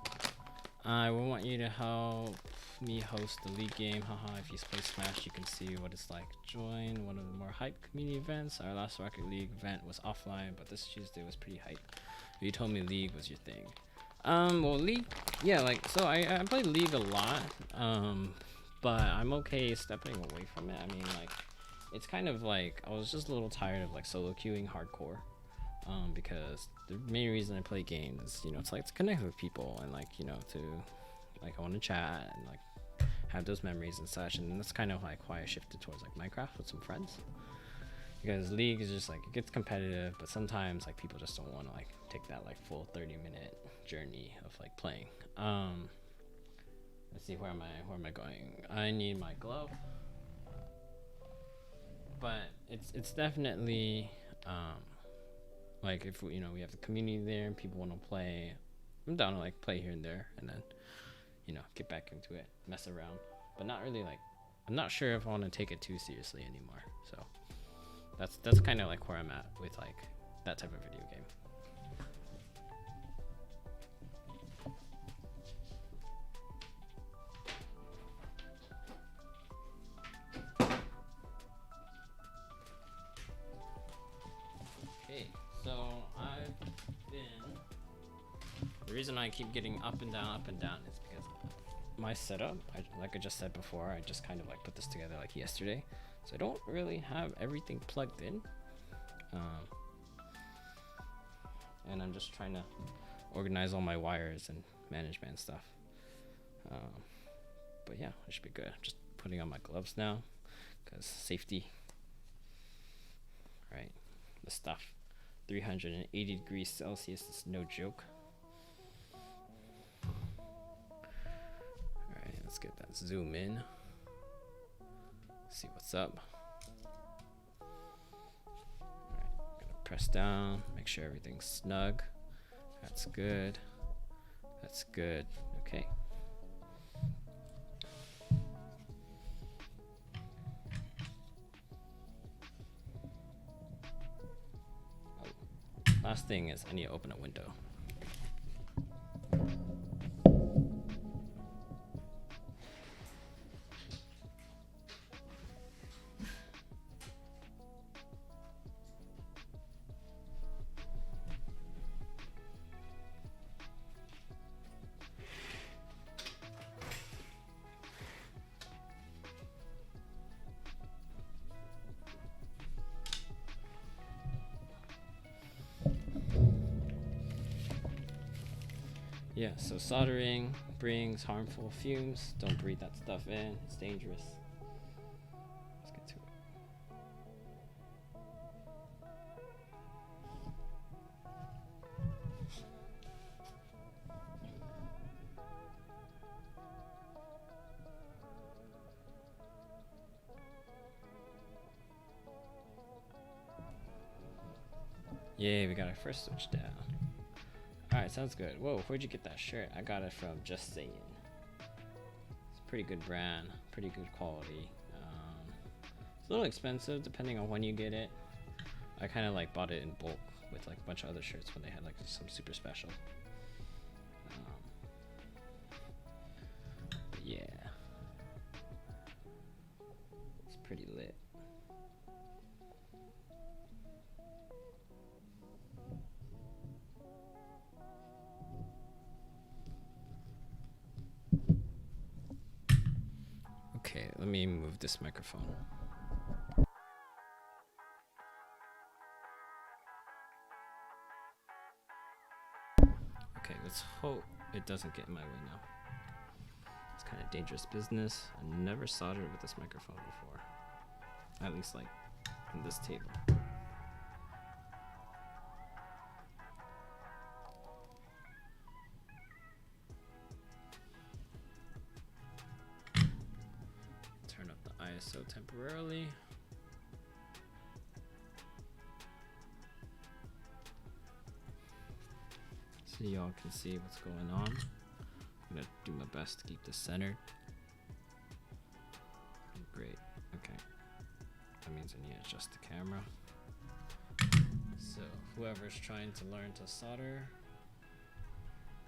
I will want you to help me host the league game. Haha, if you play Smash, you can see what it's like. Join one of the more hype community events. Our last Rocket League event was offline, but this Tuesday was pretty hype. You told me League was your thing. Well, League, yeah, like, so I play League a lot, but I'm okay stepping away from it. I mean, like, it's kind of like, I was just a little tired of, like, solo queuing hardcore, because the main reason I play games is, you know, it's like to connect with people and, like, you know, to, like, I want to chat and, like, have those memories and such, and that's kind of, like, why I shifted towards, like, Minecraft with some friends. Because League is just like, it gets competitive, but sometimes like people just don't want to like take that like full 30-minute journey of like playing. Let's see, where am I going? I need my glove. But it's definitely like if you know we have the community there and people want to play, I'm down to like play here and there and then, you know, get back into it, mess around, but not really like, I'm not sure if I want to take it too seriously anymore. So that's kind of like where I'm at with like that type of video game. Okay, so I've been, the reason I keep getting up and down is because my setup, like I just said before, I just kind of like put this together like yesterday, so I don't really have everything plugged in, and I'm just trying to organize all my wires and management stuff, but yeah, it should be good. I'm just putting on my gloves now because safety, right? The stuff, 380 degrees Celsius is no joke. Let's get that zoom in. See what's up. Alright, gonna press down, make sure everything's snug. That's good. That's good. Okay. Oh. Last thing is I need to open a window. Yeah, so soldering brings harmful fumes. Don't breathe that stuff in. It's dangerous. Let's get to it. Yay, we got our first switch down. Alright, sounds good. Whoa, where'd you get that shirt? I got it from Just Saying. It's a pretty good brand, pretty good quality. It's a little expensive depending on when you get it. I kind of like bought it in bulk with like a bunch of other shirts when they had like some super special. But yeah, it's pretty lit. Okay, let me move this microphone. Okay, let's hope it doesn't get in my way now. It's kind of dangerous business. I never soldered with this microphone before. At least like on this table. ISO temporarily. So y'all can see what's going on. I'm gonna do my best to keep this centered. Great, okay. That means I need to adjust the camera. So whoever's trying to learn to solder,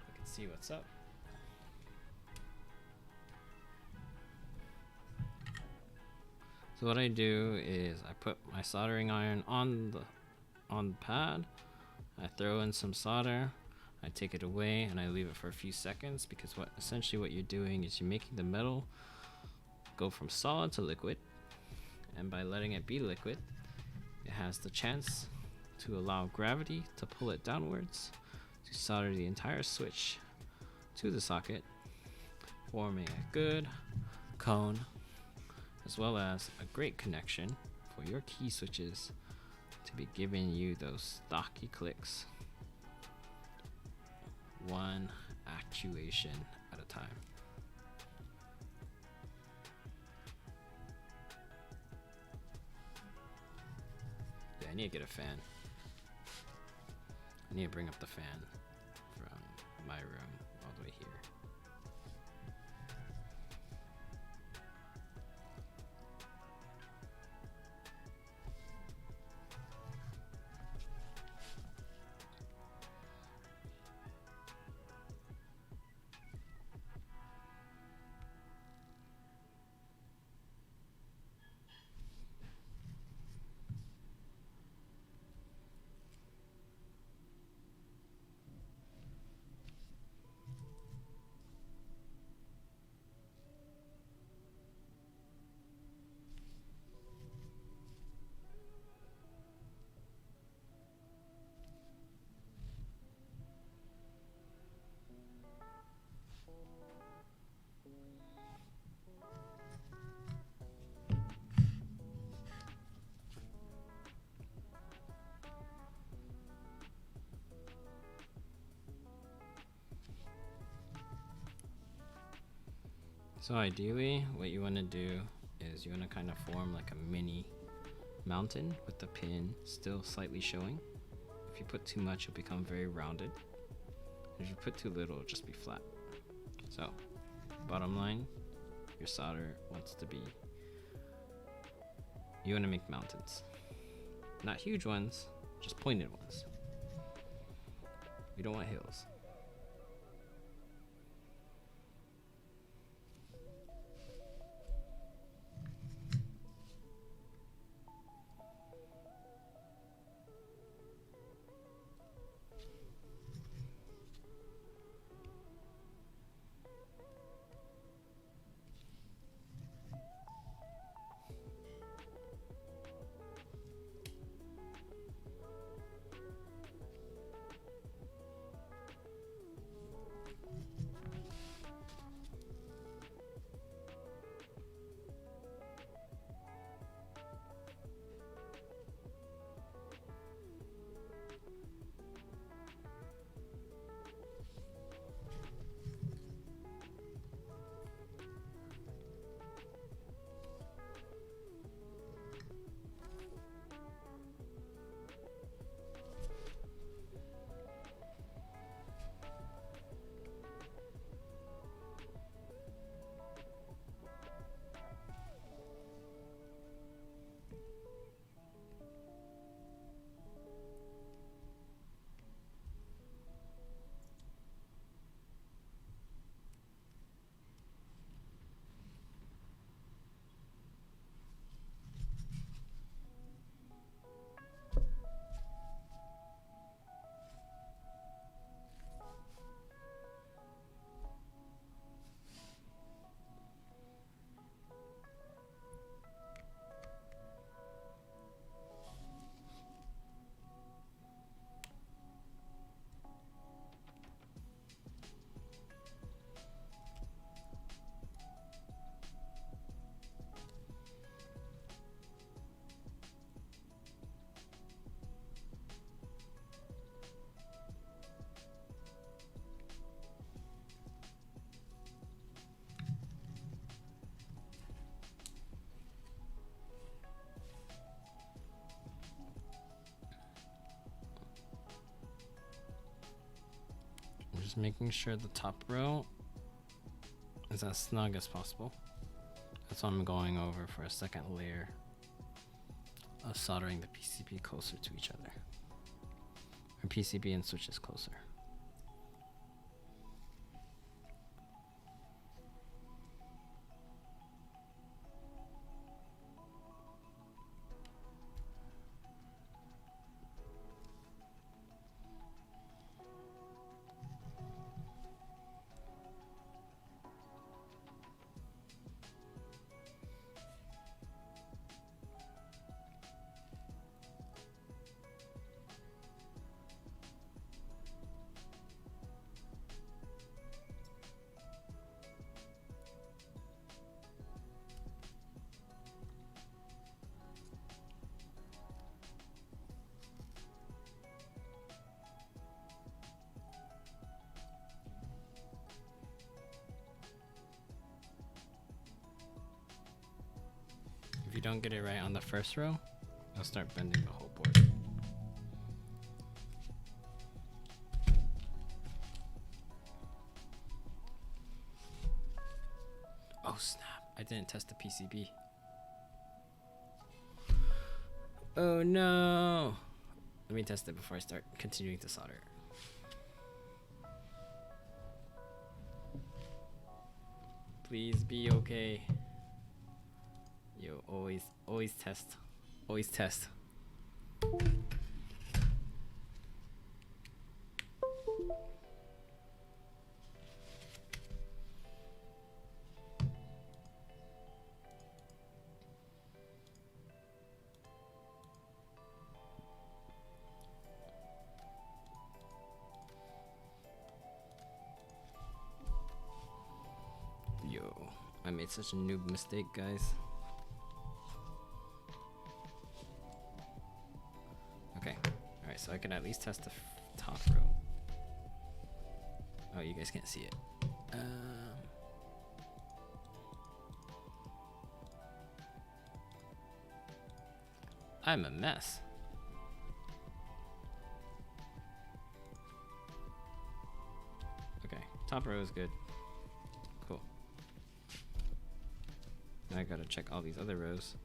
I can see what's up. So what I do is I put my soldering iron on the pad. I throw in some solder. I take it away and I leave it for a few seconds, because essentially what you're doing is you're making the metal go from solid to liquid, and by letting it be liquid, it has the chance to allow gravity to pull it downwards to solder the entire switch to the socket, forming a good cone, as well as a great connection for your key switches to be giving you those stocky clicks, one actuation at a time. Yeah, I need to get a fan. I need to bring up the fan from my room all the way here. So ideally, what you want to do is you want to kind of form like a mini mountain with the pin still slightly showing. If you put too much, it'll become very rounded. If you put too little, it'll just be flat. So, bottom line, your solder wants to be, you want to make mountains. Not huge ones, just pointed ones. You don't want hills. Just making sure the top row is as snug as possible. That's why I'm going over for a second layer of soldering the PCB closer to each other. Or PCB and switches closer. If you don't get it right on the first row, I'll start bending the whole board. Oh snap, I didn't test the PCB. Oh no! Let me test it before I start continuing to solder. Please be okay. Yo, always test. Always test. Yo, I made such a noob mistake, guys. Okay, alright, so I can at least test the top row. Oh, you guys can't see it. I'm a mess. Okay, top row is good. Cool. Now I gotta check all these other rows.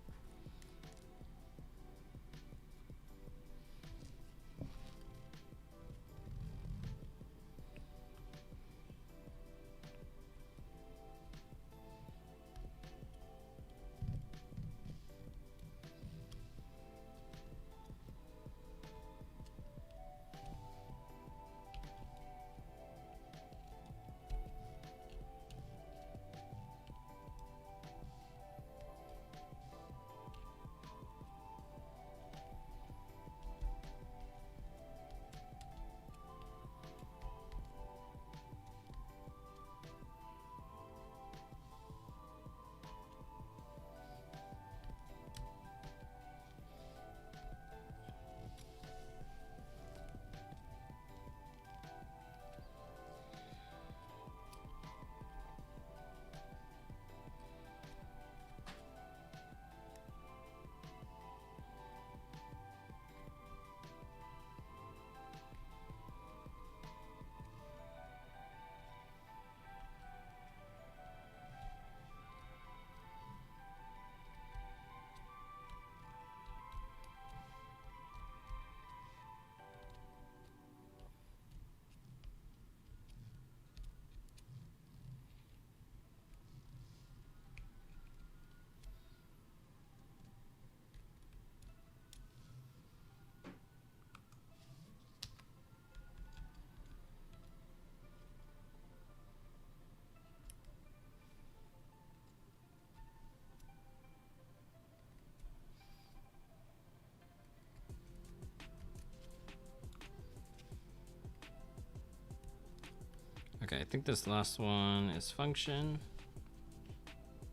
Okay, I think this last one is function.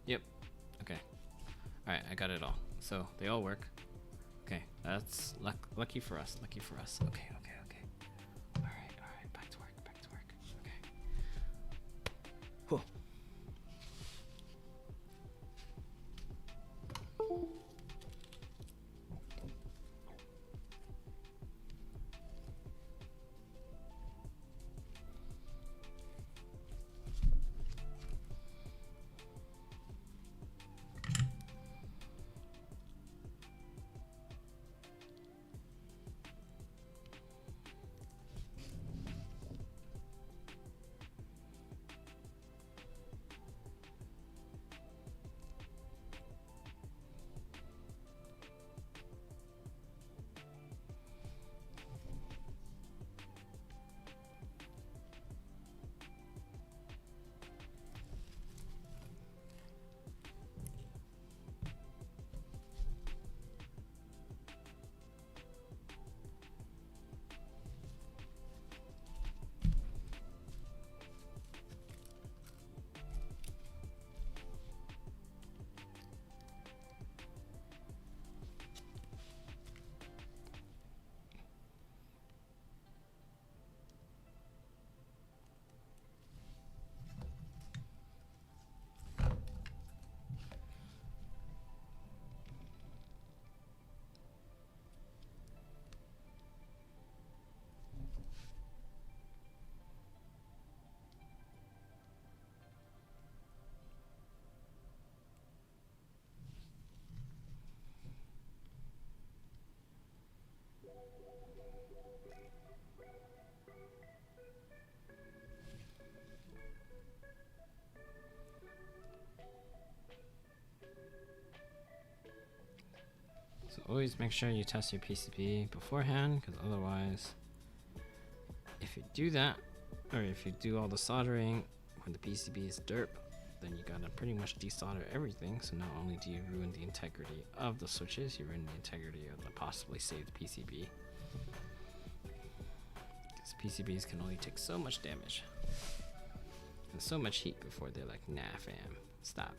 Yep. Okay. All right, I got it all. So they all work. Okay, that's lucky for us. Lucky for us. Okay. All right. Back to work. Okay. Whew. So always make sure you test your PCB beforehand, because otherwise, if you do that, or if you do all the soldering when the PCB is derp, then you gotta pretty much desolder everything. So not only do you ruin the integrity of the switches, you ruin the integrity of the possibly saved PCB. Because PCBs can only take so much damage and so much heat before they're like, nah fam, stop.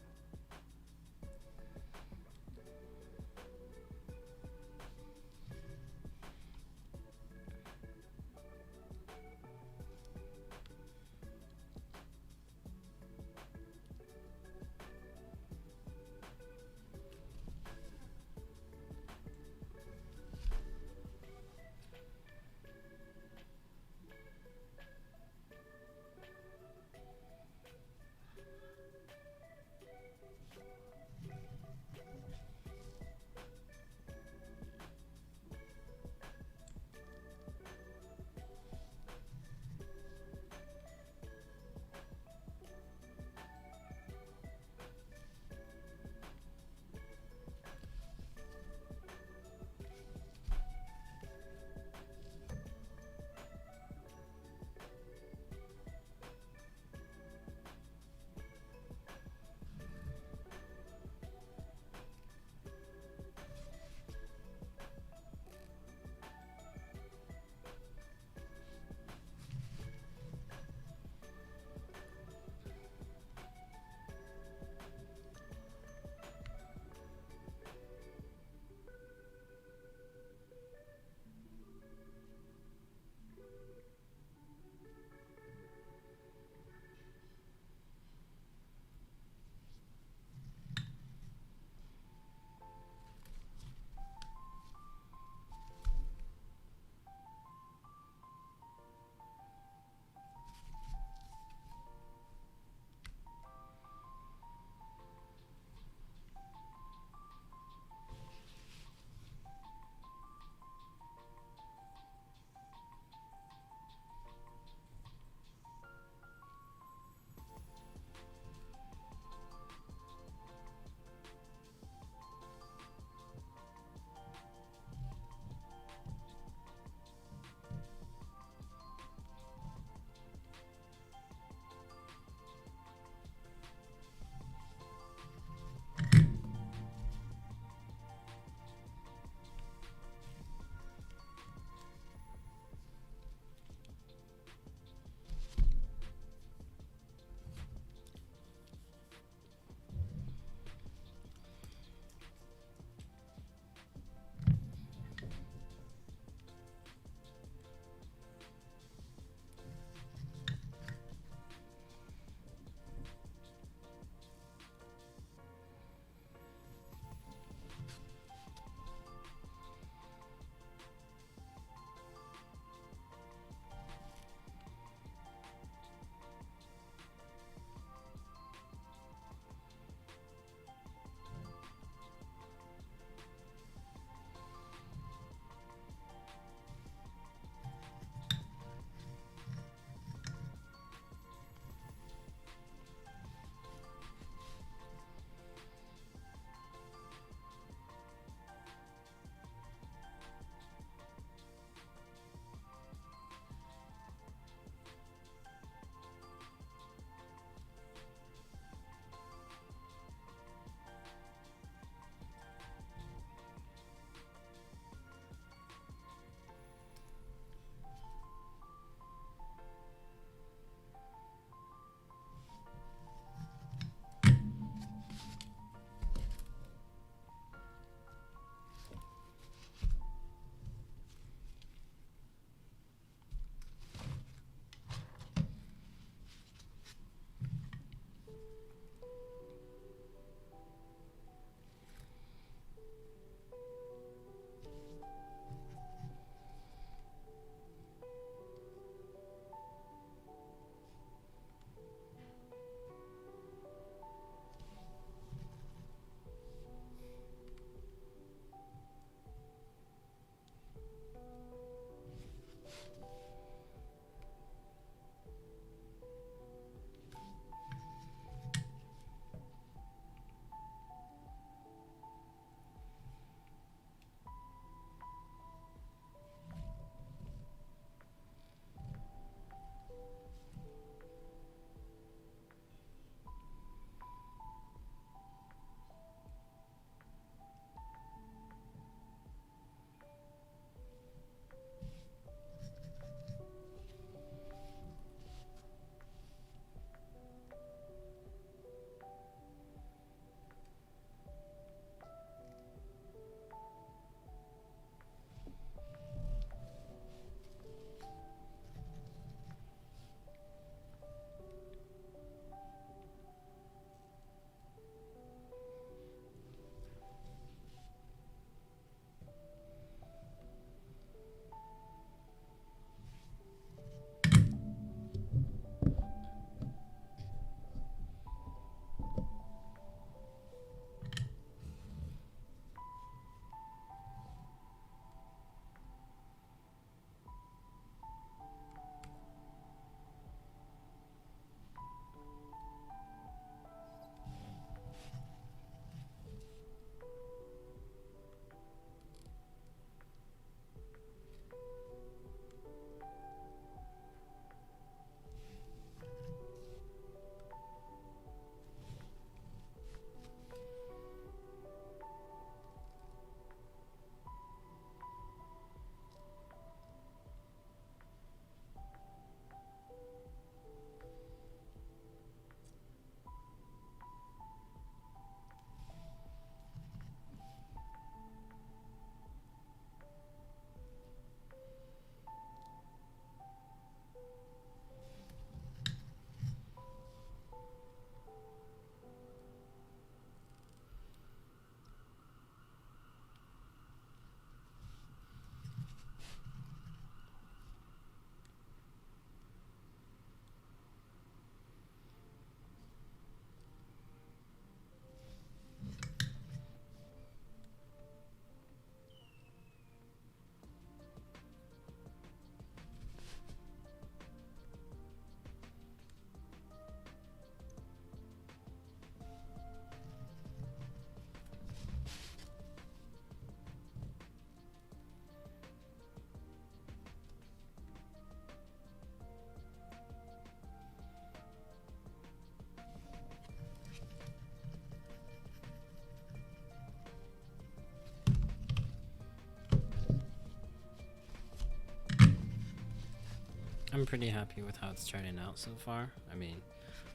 I'm pretty happy with how it's turning out so far. I mean,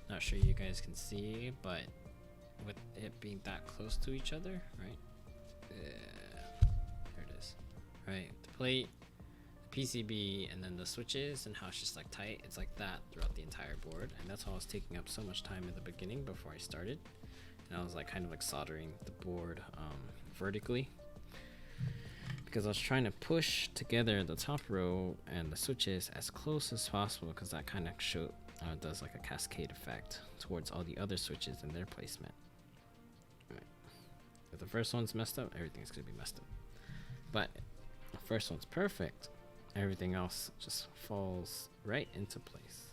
not sure you guys can see, but with it being that close to each other, right? There it is. Right, the plate, the PCB, and then the switches, and how it's just like tight. It's like that throughout the entire board, and that's why I was taking up so much time in the beginning before I started. And I was like kind of like soldering the board vertically, because I was trying to push together the top row and the switches as close as possible, because that kind of does like a cascade effect towards all the other switches and their placement. Right. If the first one's messed up, everything's gonna be messed up. But the first one's perfect, everything else just falls right into place.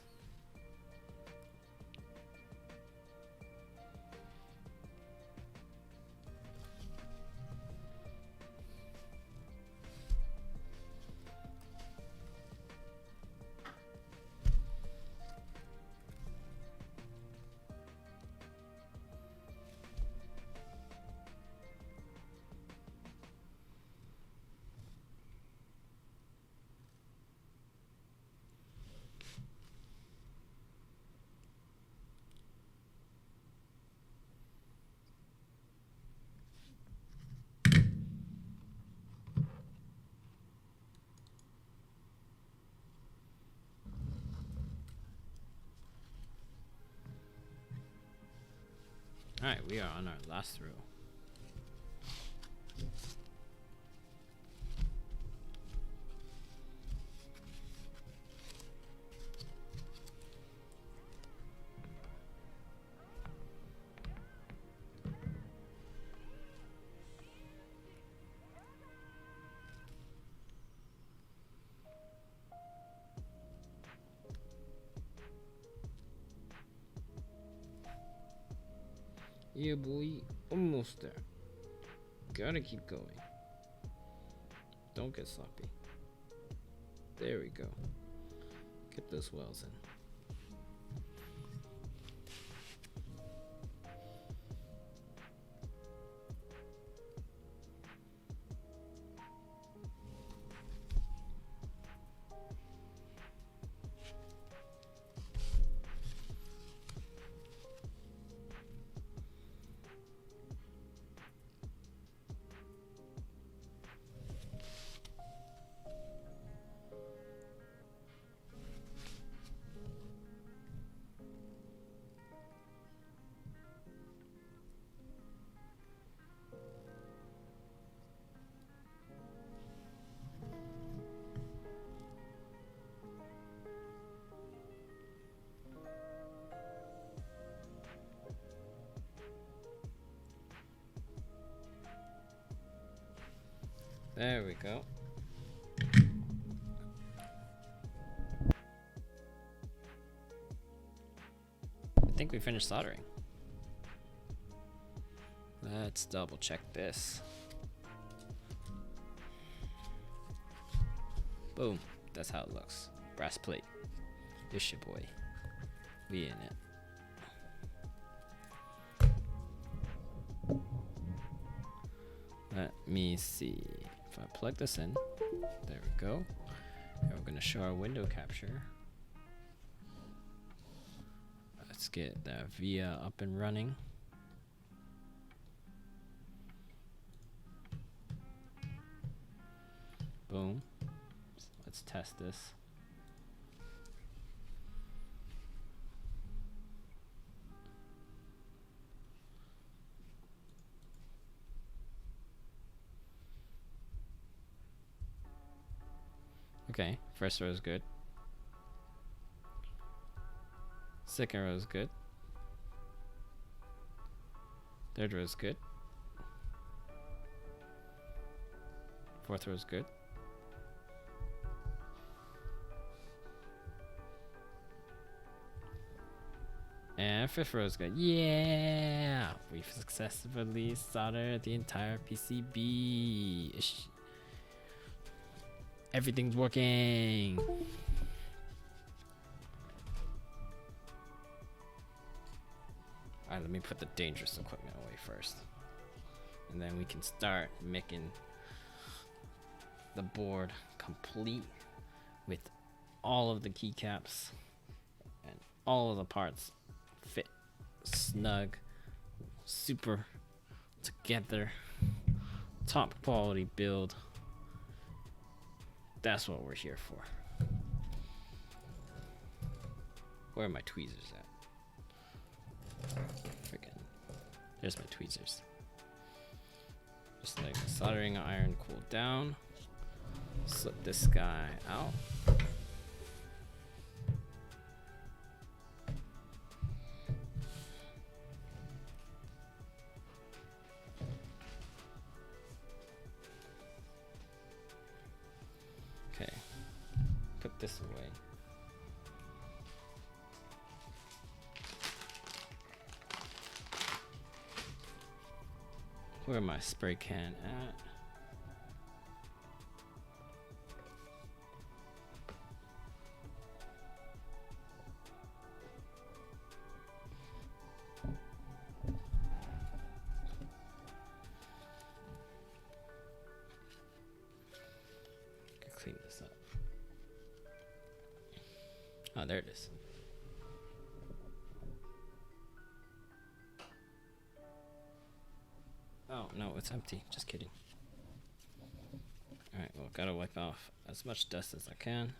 Alright, we are on our last row. Yeah, boy, almost there. Gotta keep going. Don't get sloppy. There we go. Get those wells in. There we go. I think we finished soldering. Let's double check this. Boom. That's how it looks. Brass plate. This your boy. We in it. Let me see. If I plug this in, there we go. And we're gonna show our window capture. Let's get that via up and running. Boom. Let's test this. Okay, first row is good. Second row is good. Third row is good. Fourth row is good. And fifth row is good. Yeah! We've successfully soldered the entire PCB. Everything's working. Alright, let me put the dangerous equipment away first. And then we can start making the board complete with all of the keycaps and all of the parts fit snug, super together, top quality build. That's what we're here for. Where are my tweezers at? Freaking, there's my tweezers. Just let the soldering iron cool down. Slip this guy out. Okay, put this away. Where my spray can at? Clean this up. Oh, there it is. Oh, no, it's empty. Just kidding. Alright, well, gotta wipe off as much dust as I can.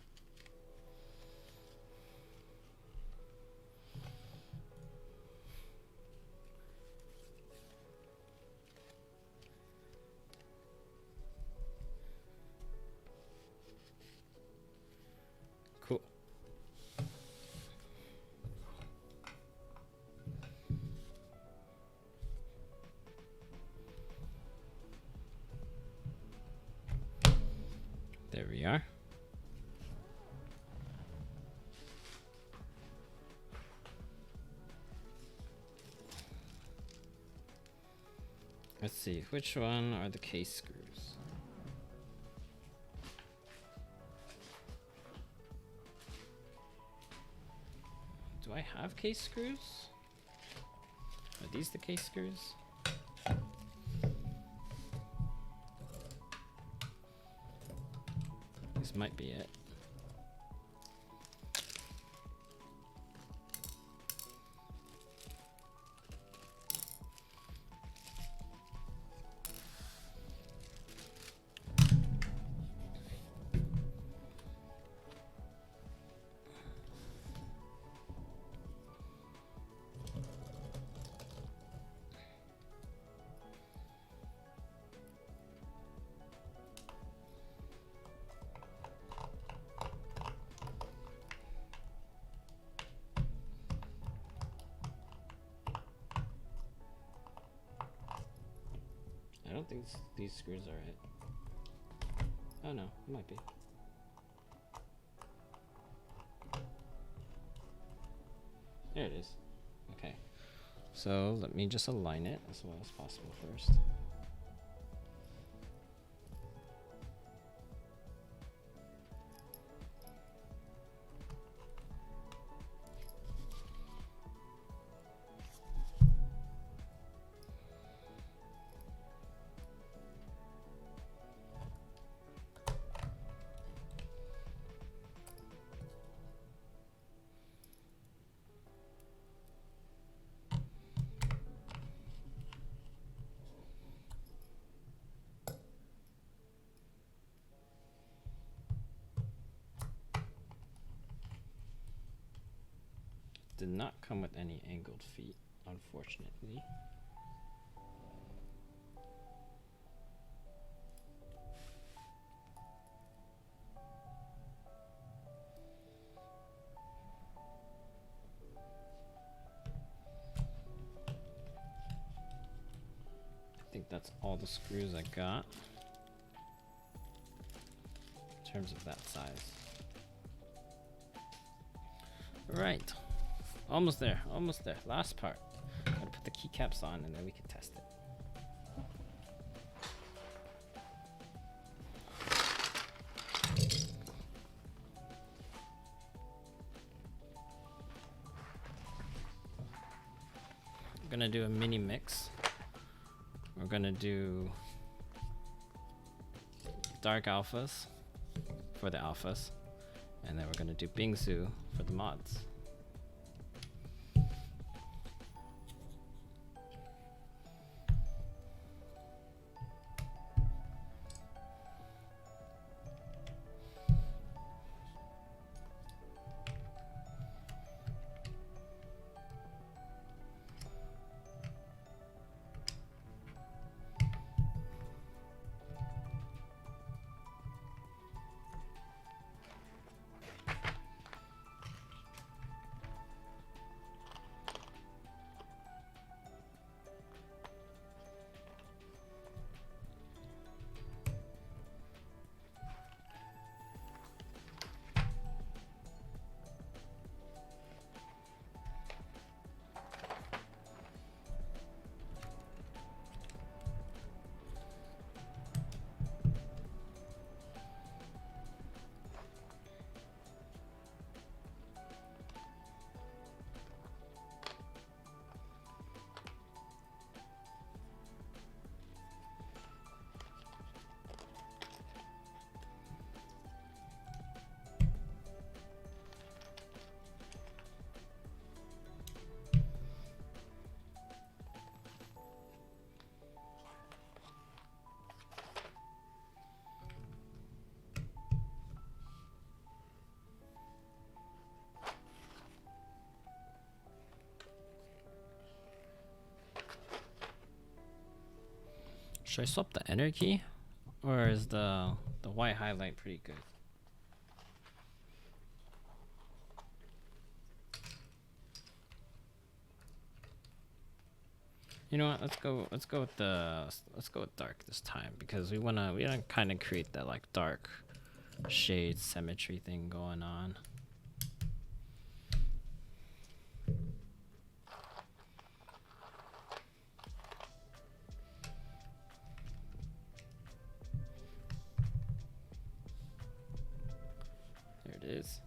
Cool. There we are. Let's see, which one are the case screws? Do I have case screws? Are these the case screws? This might be it. I don't think these screws are it. Oh no, it might be. There it is. Okay. So let me just align it as well as possible first. Did not come with any angled feet, unfortunately. I think that's all the screws I got in terms of that size. All right. Almost there, almost there. Last part. Gotta put the keycaps on and then we can test it. I'm gonna do a mini mix. We're gonna do dark alphas for the alphas And then we're gonna do Bingsu for the mods. Should I swap the enter key, or is the white highlight pretty good? You know what? Let's go with dark this time, because we wanna kind of create that like dark shade symmetry thing going on. There it is.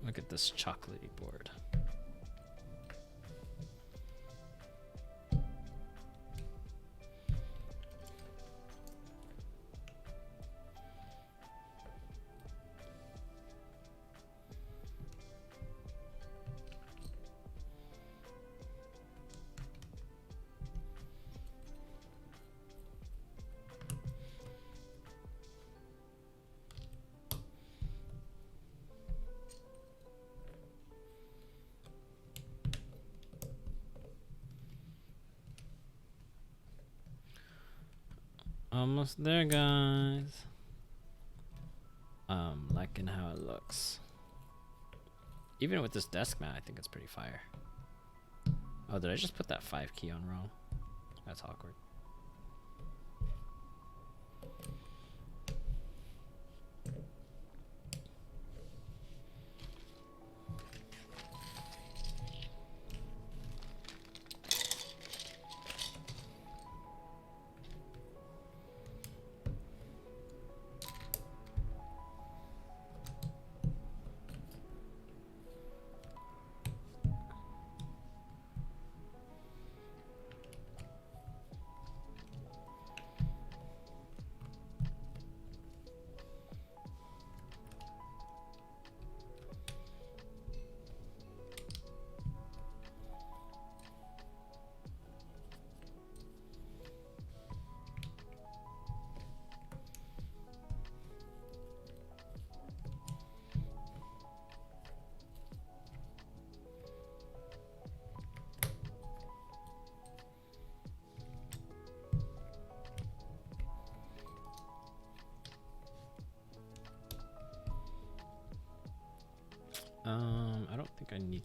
Look at this chocolatey board. Almost there, guys. Liking how it looks. Even with this desk mat, I think it's pretty fire. Oh, did I just put that 5 key on wrong? That's awkward.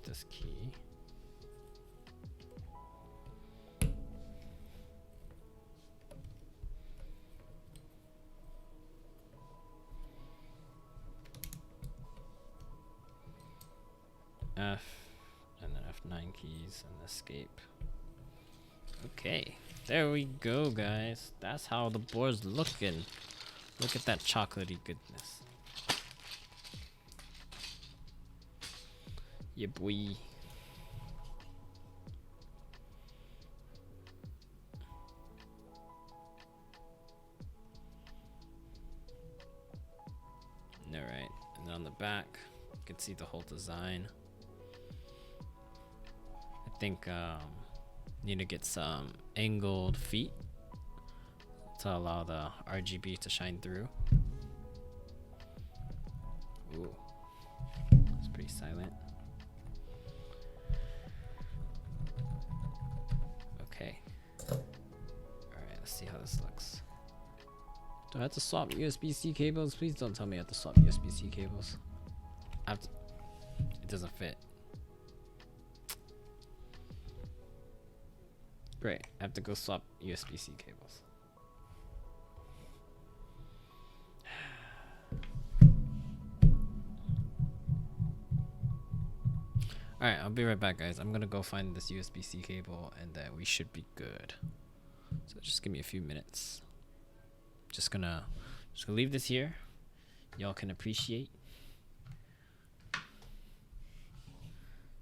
keep this key. F, and then F9 keys and escape. Okay, there we go, guys. That's how the board's looking. Look at that chocolatey goodness. Yeah, boy. Alright, and then on the back, you can see the whole design. I think need to get some angled feet to allow the RGB to shine through. Ooh, it's pretty silent. Okay. Alright, let's see how this looks. Do I have to swap USB-C cables? Please don't tell me I have to swap USB-C cables. I have to, it doesn't fit. Great, I have to go swap USB-C cables. Alright, I'll be right back, guys. I'm gonna go find this USB-C cable and then we should be good. So just give me a few minutes. Just gonna leave this here. Y'all can appreciate.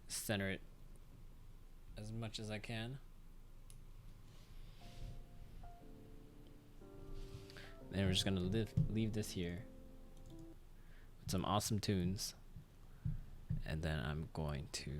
Center it as much as I can. Then we're just gonna leave this here with some awesome tunes. And then I'm going to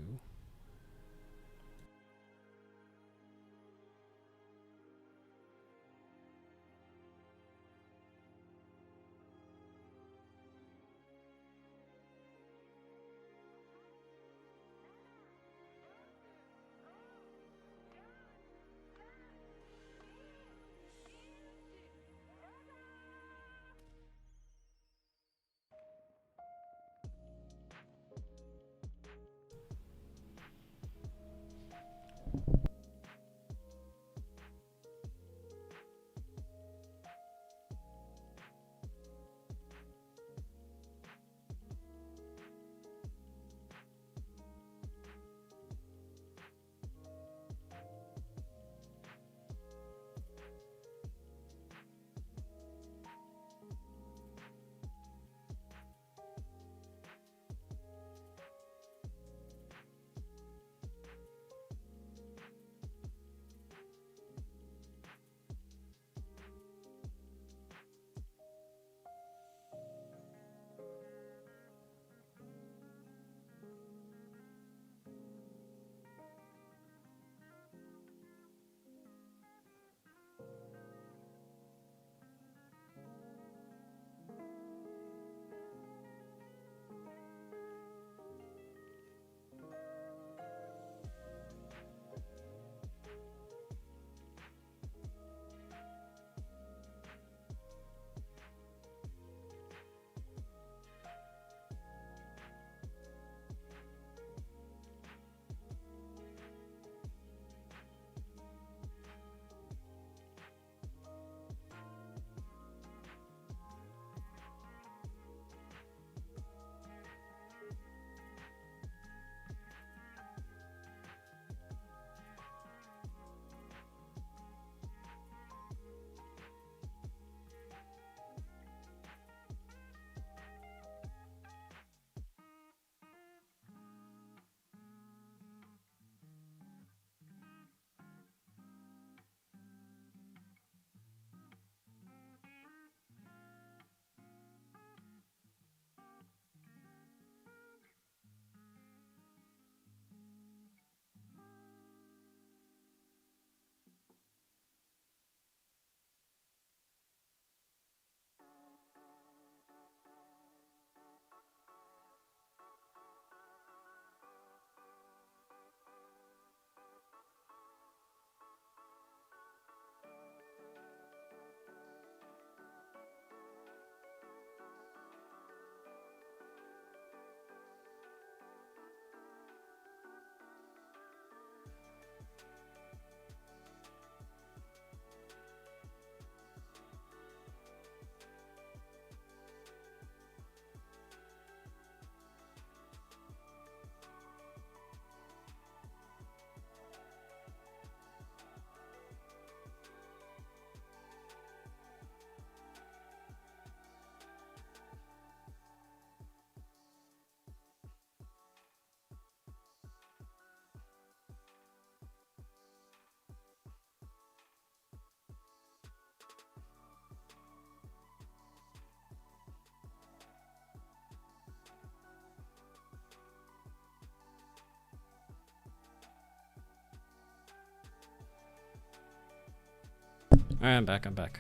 Alright, I'm back.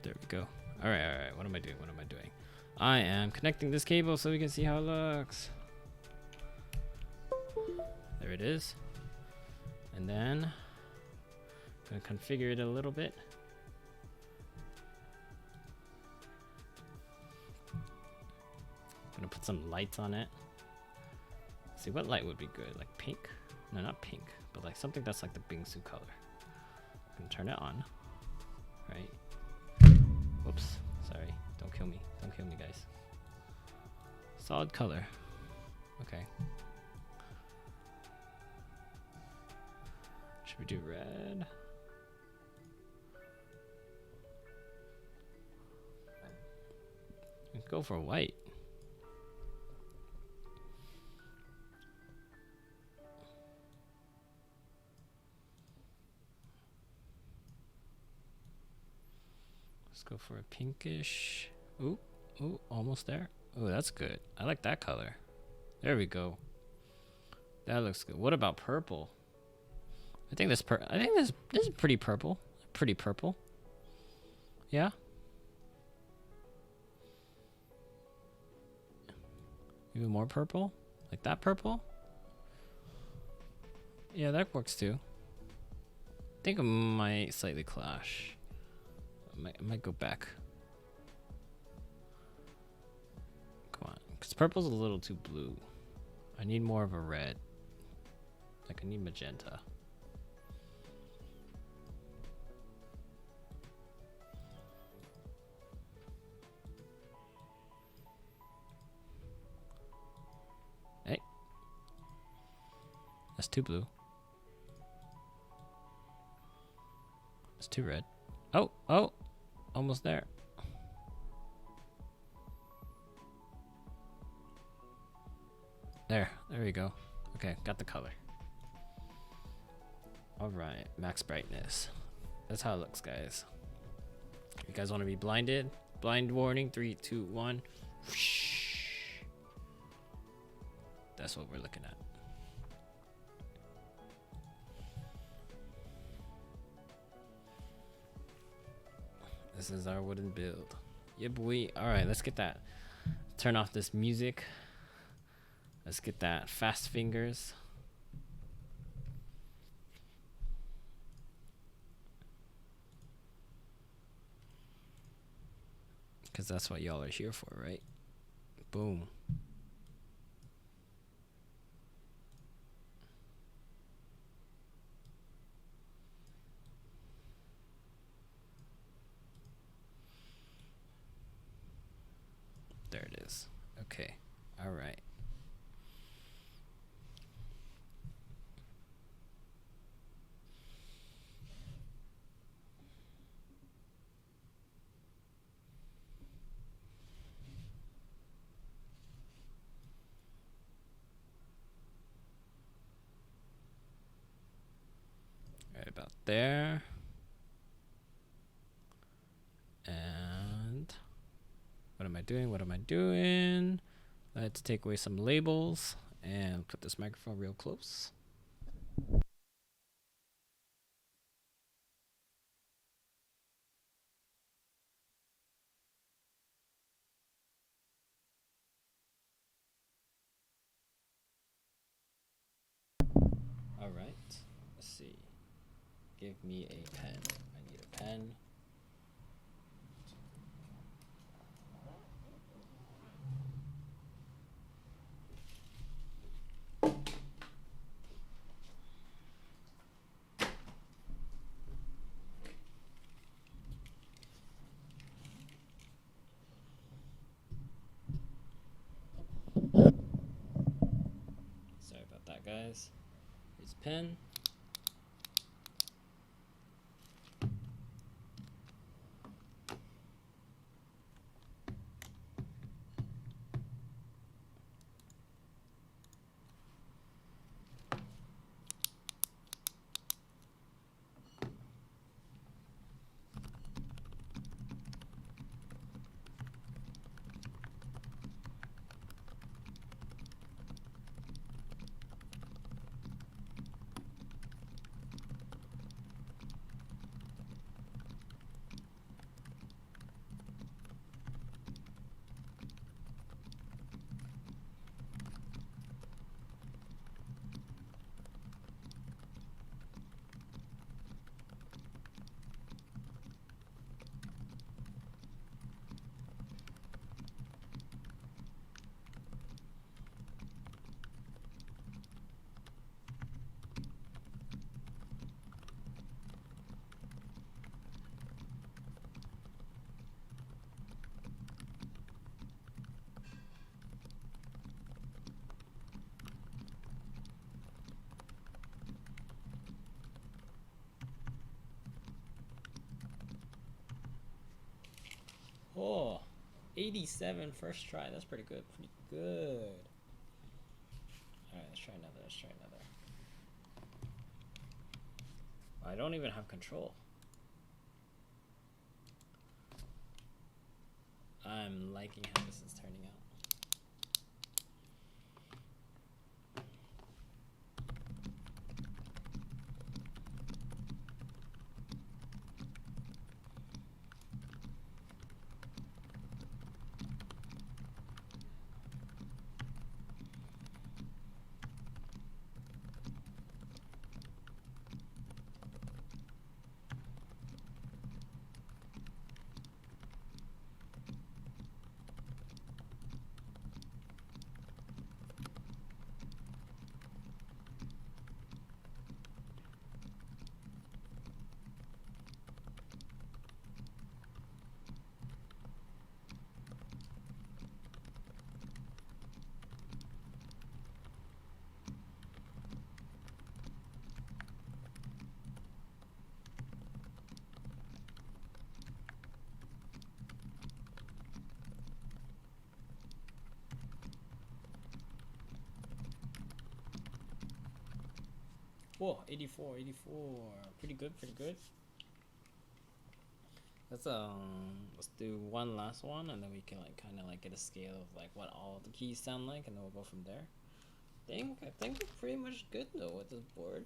There we go. Alright. What am I doing? I am connecting this cable so we can see how it looks. There it is. And then I'm gonna configure it a little bit. Gonna put some lights on it. See what light would be good, like pink? No, not pink, but like something that's like the Bingsu color. I'm gonna turn it on, right? Whoops, sorry. Don't kill me, guys. Solid color. Okay. Should we do red? Let's go for white. Let's go for a pinkish. Ooh, almost there. Oh, that's good. I like that color. There we go. That looks good. What about purple? I think this is pretty purple. Pretty purple. Yeah. Even more purple? Like that purple? Yeah, that works too. I think it might slightly clash. I might go back. Come on, because purple's a little too blue. I need more of a red. Like I need magenta. Hey. That's too blue. It's too red. Oh, almost there. There we go. Okay, got the color. All right, max brightness. That's how it looks, guys. You guys want to be blinded? Blind warning, 3, 2, 1. That's what we're looking at. This is our wooden build. Yeah, boy. All right, let's get that. Turn off this music. Let's get that fast fingers. Because that's what y'all are here for, right? Boom. There it is. Okay. All right. Right about there. And what am I doing? Let's take away some labels and put this microphone real close. All right, let's see. Give me a pen. I need a pen. Sorry about that, guys. Here's a pen. 87 first try. That's pretty good. Pretty good. Alright, let's try another. Let's try another. I don't even have control. I'm liking how this is turning out. Whoa, 84, 84. Pretty good, pretty good. Let's do one last one, and then we can like kind of like get a scale of like what all the keys sound like, and then we'll go from there. I think we're pretty much good though with this board.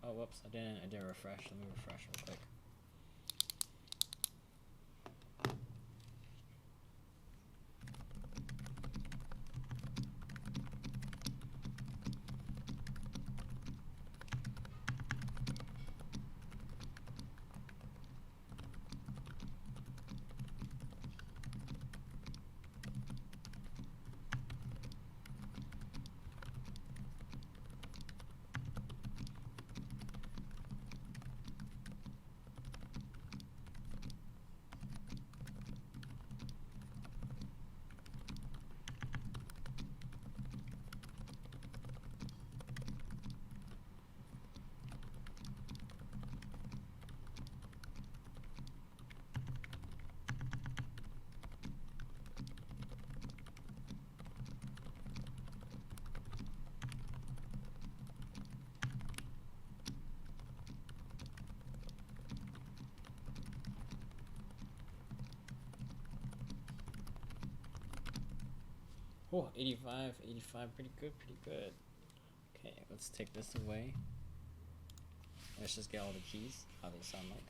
Oh, whoops! I didn't refresh. Let me refresh real quick. Oh, 85, 85, pretty good, pretty good. Okay, let's take this away. Let's just get all the keys, how they sound like.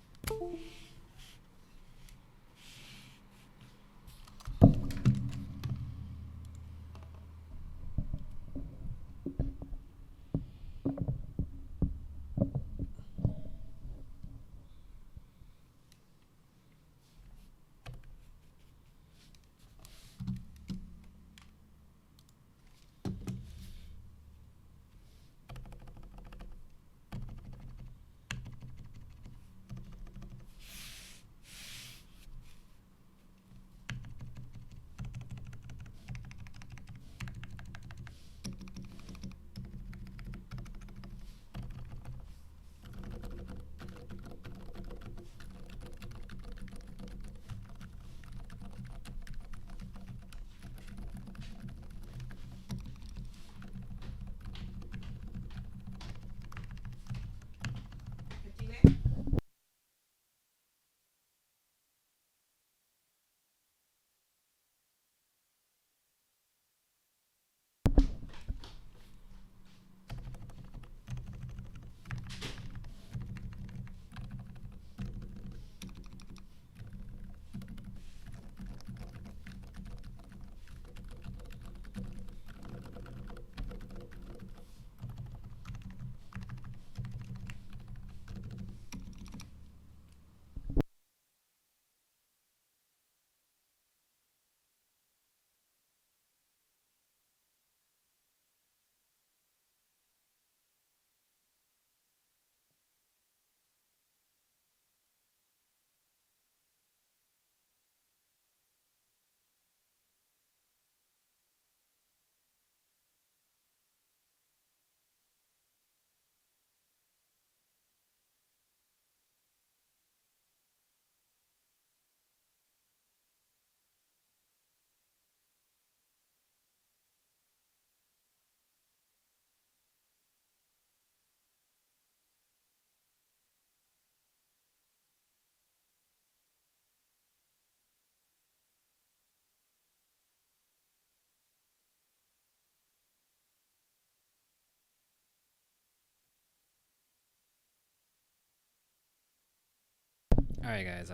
Alright guys,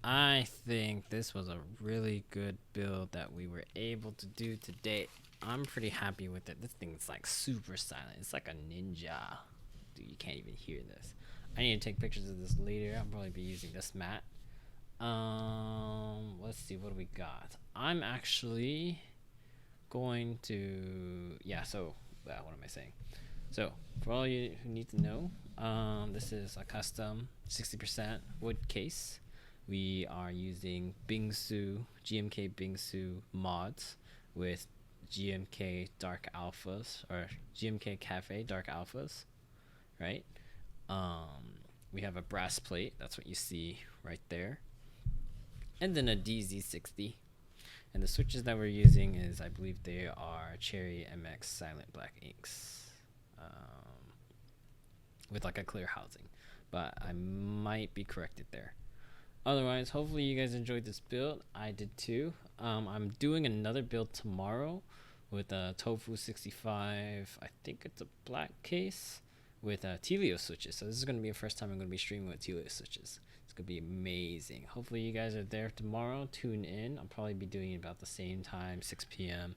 I think this was a really good build that we were able to do today. I'm pretty happy with it. This thing's like super silent. It's like a ninja. Dude, you can't even hear this. I need to take pictures of this later. I'll probably be using this mat. Let's see, what do we got? I'm actually going to, what am I saying? So, for all you who need to know, this is a custom 60% wood case. We are using Bingsu, GMK Bingsu mods with GMK Dark Alphas, or GMK Cafe Dark Alphas, right? We have a brass plate, that's what you see right there. And then a DZ60. And the switches that we're using is, I believe they are Cherry MX Silent Black inks. With like a clear housing, but I might be corrected there. Otherwise, hopefully you guys enjoyed this build. I did too. I'm doing another build tomorrow with a Tofu 65. I think it's a black case with Telio switches. So this is going to be the first time I'm going to be streaming with Telio switches. It's going to be amazing. Hopefully you guys are there tomorrow. Tune in. I'll probably be doing it about the same time, 6 p.m.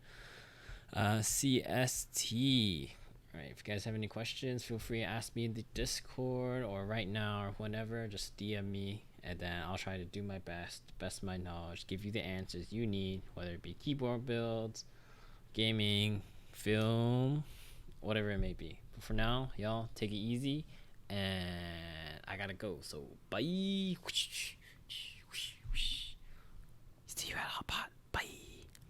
CST. Alright, if you guys have any questions, feel free to ask me in the Discord or right now or whenever. Just DM me, and then I'll try to do my best of my knowledge, give you the answers you need, whether it be keyboard builds, gaming, film, whatever it may be. But for now, y'all, take it easy, and I gotta go. So, bye. See you at Hot Pot.